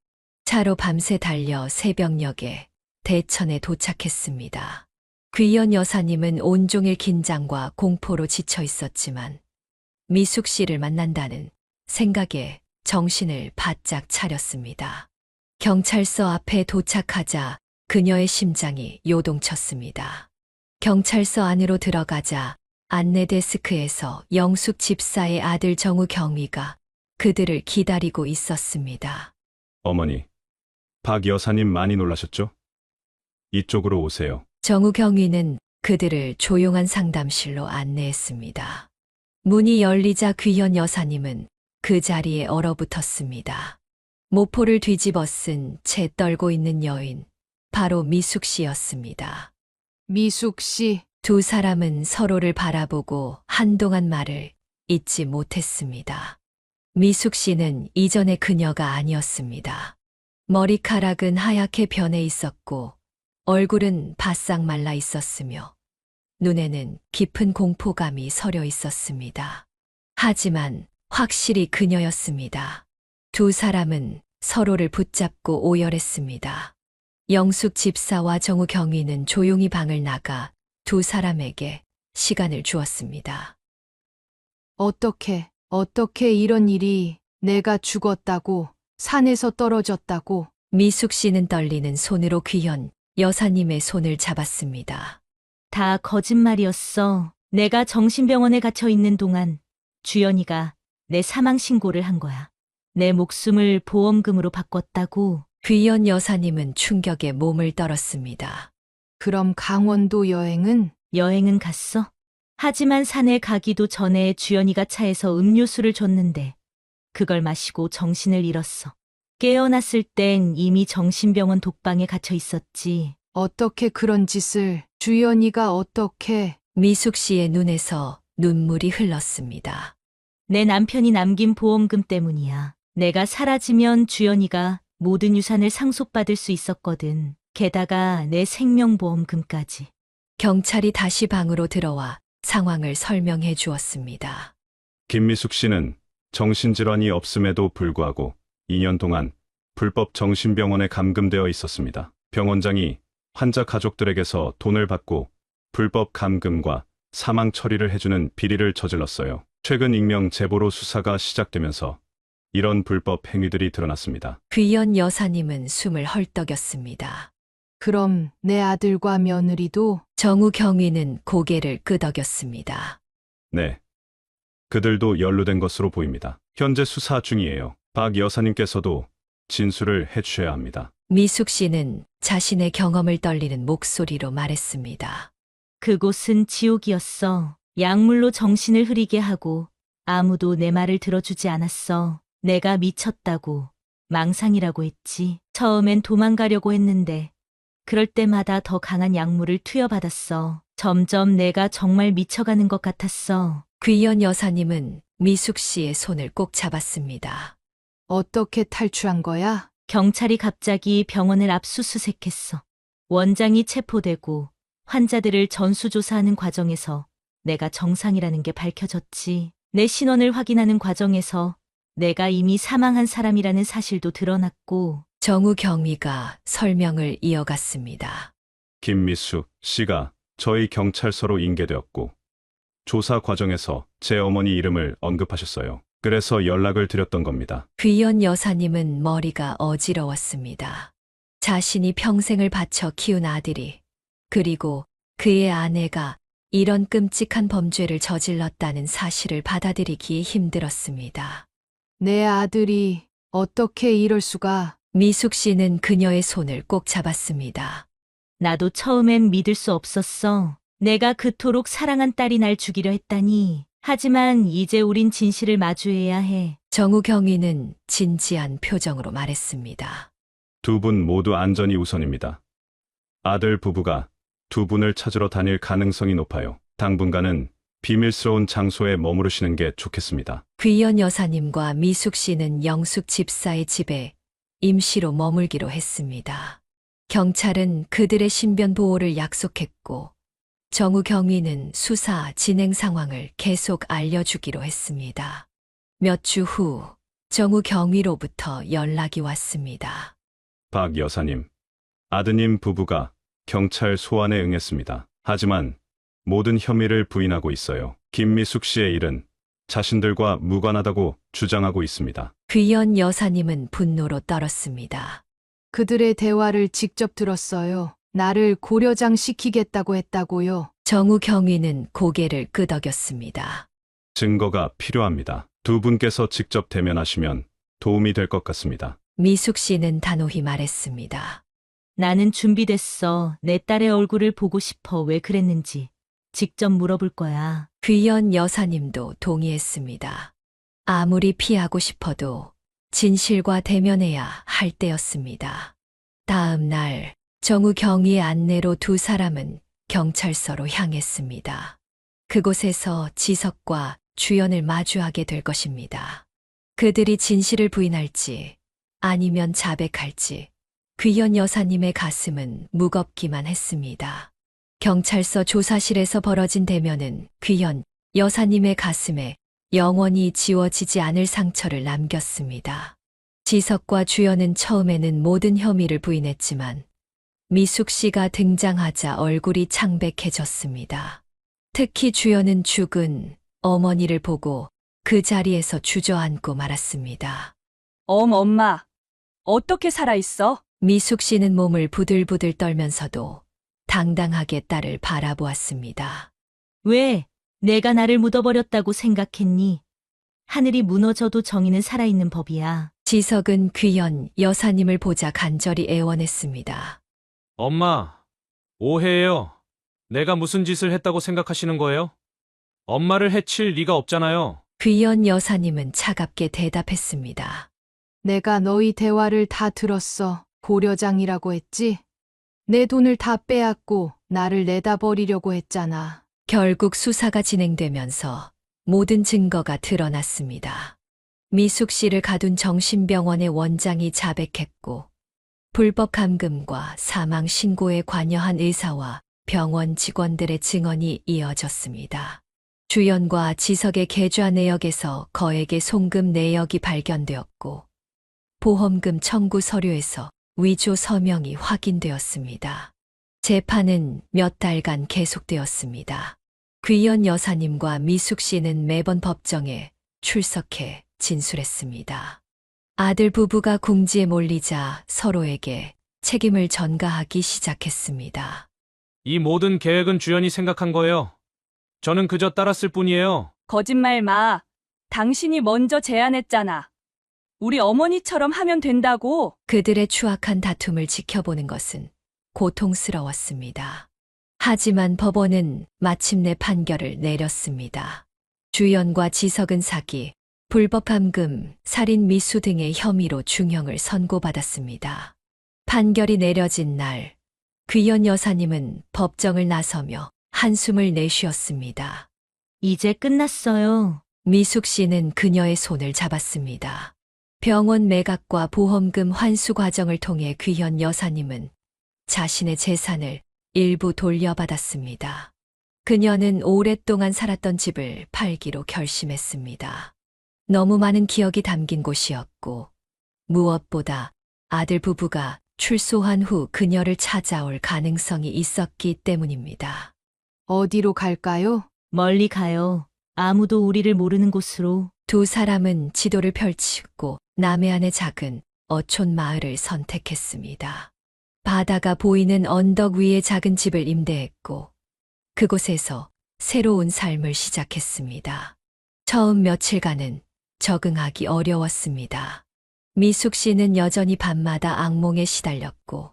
차로 밤새 달려 새벽녘에 대천에 도착했습니다. 귀현 여사님은 온종일 긴장과 공포로 지쳐 있었지만 미숙 씨를 만난다는 생각에 정신을 바짝 차렸습니다. 경찰서 앞에 도착하자 그녀의 심장이 요동쳤습니다. 경찰서 안으로 들어가자 안내 데스크에서 영숙 집사의 아들 정우 경위가 그들을 기다리고 있었습니다. 어머니, 박 여사님 많이 놀라셨죠? 이쪽으로 오세요. 정우 경위는 그들을 조용한 상담실로 안내했습니다. 문이 열리자 귀현 여사님은 그 자리에 얼어붙었습니다. 모포를 뒤집어 쓴 채 떨고 있는 여인, 바로 미숙 씨였습니다. 미숙 씨. 두 사람은 서로를 바라보고 한동안 말을 잇지 못했습니다. 미숙 씨는 이전의 그녀가 아니었습니다. 머리카락은 하얗게 변해 있었고 얼굴은 바싹 말라 있었으며 눈에는 깊은 공포감이 서려 있었습니다. 하지만 확실히 그녀였습니다. 두 사람은 서로를 붙잡고 오열했습니다. 영숙 집사와 정우 경위는 조용히 방을 나가 두 사람에게 시간을 주었습니다. 어떻게 이런 일이. 내가 죽었다고, 산에서 떨어졌다고. 미숙 씨는 떨리는 손으로 귀현 여사님의 손을 잡았습니다. 다 거짓말이었어. 내가 정신병원에 갇혀 있는 동안 주연이가 내 사망 신고를 한 거야. 내 목숨을 보험금으로 바꿨다고. 귀현 여사님은 충격에 몸을 떨었습니다. 그럼 강원도 여행은 갔어. 하지만 산에 가기도 전에 주연이가 차에서 음료수를 줬는데 그걸 마시고 정신을 잃었어. 깨어났을 땐 이미 정신병원 독방에 갇혀 있었지. 어떻게 그런 짓을. 주연이가 어떻게. 미숙 씨의 눈에서 눈물이 흘렀습니다. 내 남편이 남긴 보험금 때문이야. 내가 사라지면 주연이가 모든 유산을 상속받을 수 있었거든. 게다가 내 생명보험금까지. 경찰이 다시 방으로 들어와 상황을 설명해 주었습니다. 김미숙 씨는 정신질환이 없음에도 불구하고 2년 동안 불법 정신병원에 감금되어 있었습니다. 병원장이 환자 가족들에게서 돈을 받고 불법 감금과 사망 처리를 해주는 비리를 저질렀어요. 최근 익명 제보로 수사가 시작되면서 이런 불법 행위들이 드러났습니다. 귀연 여사님은 숨을 헐떡였습니다. 그럼 내 아들과 며느리도 정우 경위는 고개를 끄덕였습니다. 네. 그들도 연루된 것으로 보입니다. 현재 수사 중이에요. 박 여사님께서도 진술을 해주셔야 합니다. 미숙 씨는 자신의 경험을 떨리는 목소리로 말했습니다. 그곳은 지옥이었어. 약물로 정신을 흐리게 하고 아무도 내 말을 들어주지 않았어. 내가 미쳤다고, 망상이라고 했지. 처음엔 도망가려고 했는데 그럴 때마다 더 강한 약물을 투여받았어. 점점 내가 정말 미쳐가는 것 같았어. 귀연 여사님은 미숙 씨의 손을 꼭 잡았습니다. 어떻게 탈출한 거야? 경찰이 갑자기 병원을 압수수색했어. 원장이 체포되고 환자들을 전수조사하는 과정에서 내가 정상이라는 게 밝혀졌지. 내 신원을 확인하는 과정에서 내가 이미 사망한 사람이라는 사실도 드러났고. 정우 경위가 설명을 이어갔습니다. 김미숙 씨가 저희 경찰서로 인계되었고 조사 과정에서 제 어머니 이름을 언급하셨어요. 그래서 연락을 드렸던 겁니다. 귀연 여사님은 머리가 어지러웠습니다. 자신이 평생을 바쳐 키운 아들이, 그리고 그의 아내가 이런 끔찍한 범죄를 저질렀다는 사실을 받아들이기 힘들었습니다. 내 아들이 어떻게 이럴 수가? 미숙 씨는 그녀의 손을 꼭 잡았습니다. 나도 처음엔 믿을 수 없었어. 내가 그토록 사랑한 딸이 날 죽이려 했다니. 하지만 이제 우린 진실을 마주해야 해. 정우 경위는 진지한 표정으로 말했습니다. 두 분 모두 안전이 우선입니다. 아들 부부가 두 분을 찾으러 다닐 가능성이 높아요. 당분간은 비밀스러운 장소에 머무르시는 게 좋겠습니다. 귀연 여사님과 미숙 씨는 영숙 집사의 집에 임시로 머물기로 했습니다. 경찰은 그들의 신변 보호를 약속했고 정우 경위는 수사 진행 상황을 계속 알려주기로 했습니다. 몇 주 후 정우 경위로부터 연락이 왔습니다. 박 여사님, 아드님 부부가 경찰 소환에 응했습니다. 하지만 모든 혐의를 부인하고 있어요. 김미숙 씨의 일은 자신들과 무관하다고 주장하고 있습니다. 귀연 여사님은 분노로 떨었습니다. 그들의 대화를 직접 들었어요. 나를 고려장 시키겠다고 했다고요. 정우 경위는 고개를 끄덕였습니다. 증거가 필요합니다. 두 분께서 직접 대면하시면 도움이 될 것 같습니다. 미숙 씨는 단호히 말했습니다. 나는 준비됐어. 내 딸의 얼굴을 보고 싶어. 왜 그랬는지 직접 물어볼 거야. 귀연 여사님도 동의했습니다. 아무리 피하고 싶어도 진실과 대면해야 할 때였습니다. 다음 날 정우 경위의 안내로 두 사람은 경찰서로 향했습니다. 그곳에서 지석과 주연을 마주하게 될 것입니다. 그들이 진실을 부인할지 아니면 자백할지 귀연 여사님의 가슴은 무겁기만 했습니다. 경찰서 조사실에서 벌어진 대면은 귀연 여사님의 가슴에 영원히 지워지지 않을 상처를 남겼습니다. 지석과 주연은 처음에는 모든 혐의를 부인했지만 미숙 씨가 등장하자 얼굴이 창백해졌습니다. 특히 주연은 죽은 어머니를 보고 그 자리에서 주저앉고 말았습니다. 엄마, 어떻게 살아있어? 미숙 씨는 몸을 부들부들 떨면서도 당당하게 딸을 바라보았습니다. 왜 내가 나를 묻어버렸다고 생각했니? 하늘이 무너져도 정의는 살아있는 법이야. 지석은 귀연 여사님을 보자 간절히 애원했습니다. 엄마, 오해예요. 내가 무슨 짓을 했다고 생각하시는 거예요? 엄마를 해칠 리가 없잖아요. 귀연 여사님은 차갑게 대답했습니다. 내가 너희 대화를 다 들었어. 고려장이라고 했지? 내 돈을 다 빼앗고 나를 내다버리려고 했잖아. 결국 수사가 진행되면서 모든 증거가 드러났습니다. 미숙 씨를 가둔 정신병원의 원장이 자백했고, 불법 감금과 사망 신고에 관여한 의사와 병원 직원들의 증언이 이어졌습니다. 주연과 지석의 계좌 내역에서 거액의 송금 내역이 발견되었고, 보험금 청구 서류에서 위조 서명이 확인되었습니다. 재판은 몇 달간 계속되었습니다. 귀연 여사님과 미숙 씨는 매번 법정에 출석해 진술했습니다. 아들 부부가 궁지에 몰리자 서로에게 책임을 전가하기 시작했습니다. 이 모든 계획은 주연이 생각한 거예요. 저는 그저 따랐을 뿐이에요. 거짓말 마. 당신이 먼저 제안했잖아. 우리 어머니처럼 하면 된다고. 그들의 추악한 다툼을 지켜보는 것은 고통스러웠습니다. 하지만 법원은 마침내 판결을 내렸습니다. 주연과 지석은 사기, 불법 감금, 살인 미수 등의 혐의로 중형을 선고받았습니다. 판결이 내려진 날, 귀연 여사님은 법정을 나서며 한숨을 내쉬었습니다. 이제 끝났어요. 미숙 씨는 그녀의 손을 잡았습니다. 병원 매각과 보험금 환수 과정을 통해 귀현 여사님은 자신의 재산을 일부 돌려받았습니다. 그녀는 오랫동안 살았던 집을 팔기로 결심했습니다. 너무 많은 기억이 담긴 곳이었고, 무엇보다 아들 부부가 출소한 후 그녀를 찾아올 가능성이 있었기 때문입니다. 어디로 갈까요? 멀리 가요. 아무도 우리를 모르는 곳으로. 두 사람은 지도를 펼치고 남해안의 작은 어촌 마을을 선택했습니다. 바다가 보이는 언덕 위에 작은 집을 임대했고, 그곳에서 새로운 삶을 시작했습니다. 처음 며칠간은 적응하기 어려웠습니다. 미숙 씨는 여전히 밤마다 악몽에 시달렸고,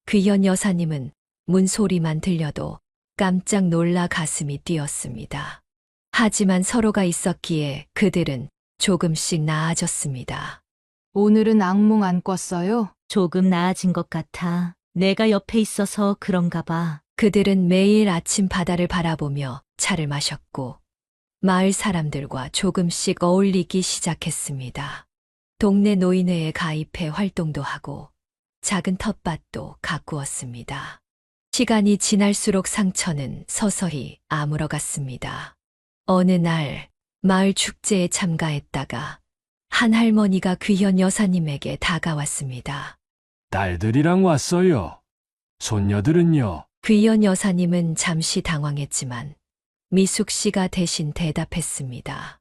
귀현 여사님은 문소리만 들려도 깜짝 놀라 가슴이 뛰었습니다. 하지만 서로가 있었기에 그들은 조금씩 나아졌습니다. 오늘은 악몽 안 꿨어요? 조금 나아진 것 같아. 내가 옆에 있어서 그런가 봐. 그들은 매일 아침 바다를 바라보며 차를 마셨고, 마을 사람들과 조금씩 어울리기 시작했습니다. 동네 노인회에 가입해 활동도 하고, 작은 텃밭도 가꾸었습니다. 시간이 지날수록 상처는 서서히 아물어갔습니다. 어느 날 마을 축제에 참가했다가 한 할머니가 귀현 여사님에게 다가왔습니다. 딸들이랑 왔어요. 손녀들은요? 귀현 여사님은 잠시 당황했지만 미숙 씨가 대신 대답했습니다.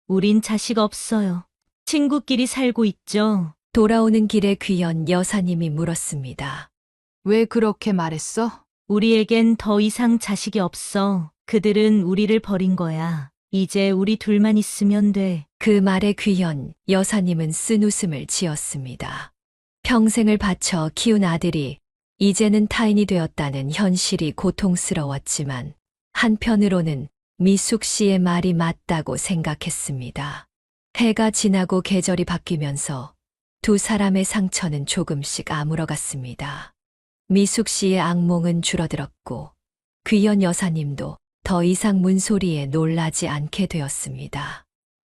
우린 자식 없어요. 친구끼리 살고 있죠. 돌아오는 길에 귀현 여사님이 물었습니다. 왜 그렇게 말했어? 우리에겐 더 이상 자식이 없어. 그들은 우리를 버린 거야. 이제 우리 둘만 있으면 돼. 그 말에 귀현 여사님은 쓴웃음을 지었습니다. 평생을 바쳐 키운 아들이 이제는 타인이 되었다는 현실이 고통스러웠지만 한편으로는 미숙 씨의 말이 맞다고 생각했습니다. 해가 지나고 계절이 바뀌면서 두 사람의 상처는 조금씩 아물어갔습니다. 미숙 씨의 악몽은 줄어들었고 귀현 여사님도 더 이상 문소리에 놀라지 않게 되었습니다.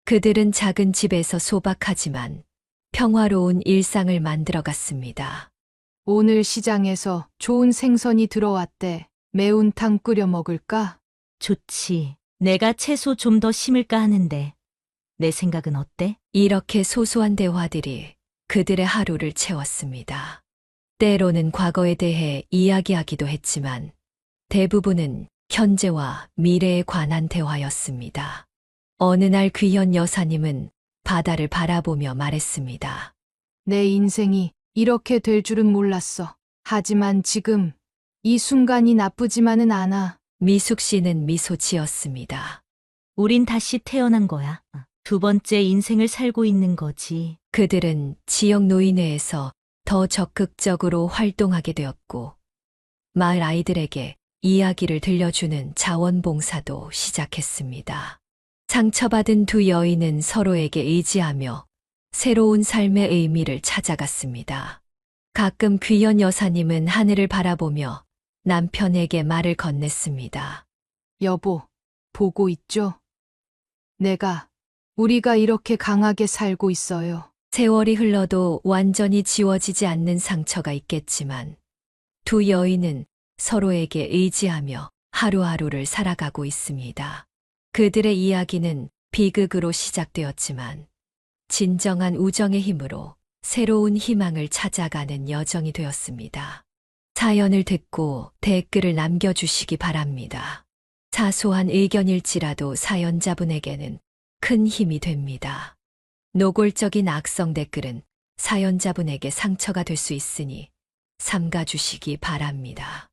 그들은 작은 집에서 소박하지만 평화로운 일상을 만들어갔습니다. 오늘 시장에서 좋은 생선이 들어왔대. 매운탕 끓여 먹을까? 좋지. 내가 채소 좀 더 심을까 하는데. 내 생각은 어때? 이렇게 소소한 대화들이 그들의 하루를 채웠습니다. 때로는 과거에 대해 이야기하기도 했지만 대부분은 현재와 미래에 관한 대화였습니다. 어느 날 귀현 여사님은 바다를 바라보며 말했습니다. 내 인생이 이렇게 될 줄은 몰랐어. 하지만 지금 이 순간이 나쁘지만은 않아. 미숙 씨는 미소 지었습니다. 우린 다시 태어난 거야. 두 번째 인생을 살고 있는 거지. 그들은 지역 노인회에서 더 적극적으로 활동하게 되었고, 마을 아이들에게 이야기를 들려주는 자원봉사도 시작했습니다. 상처받은 두 여인은 서로에게 의지하며 새로운 삶의 의미를 찾아갔습니다. 가끔 귀현 여사님은 하늘을 바라보며 남편에게 말을 건넸습니다. 여보, 보고 있죠? 우리가 이렇게 강하게 살고 있어요. 세월이 흘러도 완전히 지워지지 않는 상처가 있겠지만 두 여인은 서로에게 의지하며 하루하루를 살아가고 있습니다. 그들의 이야기는 비극으로 시작되었지만 진정한 우정의 힘으로 새로운 희망을 찾아가는 여정이 되었습니다. 사연을 듣고 댓글을 남겨주시기 바랍니다. 사소한 의견일지라도 사연자분에게는 큰 힘이 됩니다. 노골적인 악성 댓글은 사연자분에게 상처가 될 수 있으니 삼가주시기 바랍니다.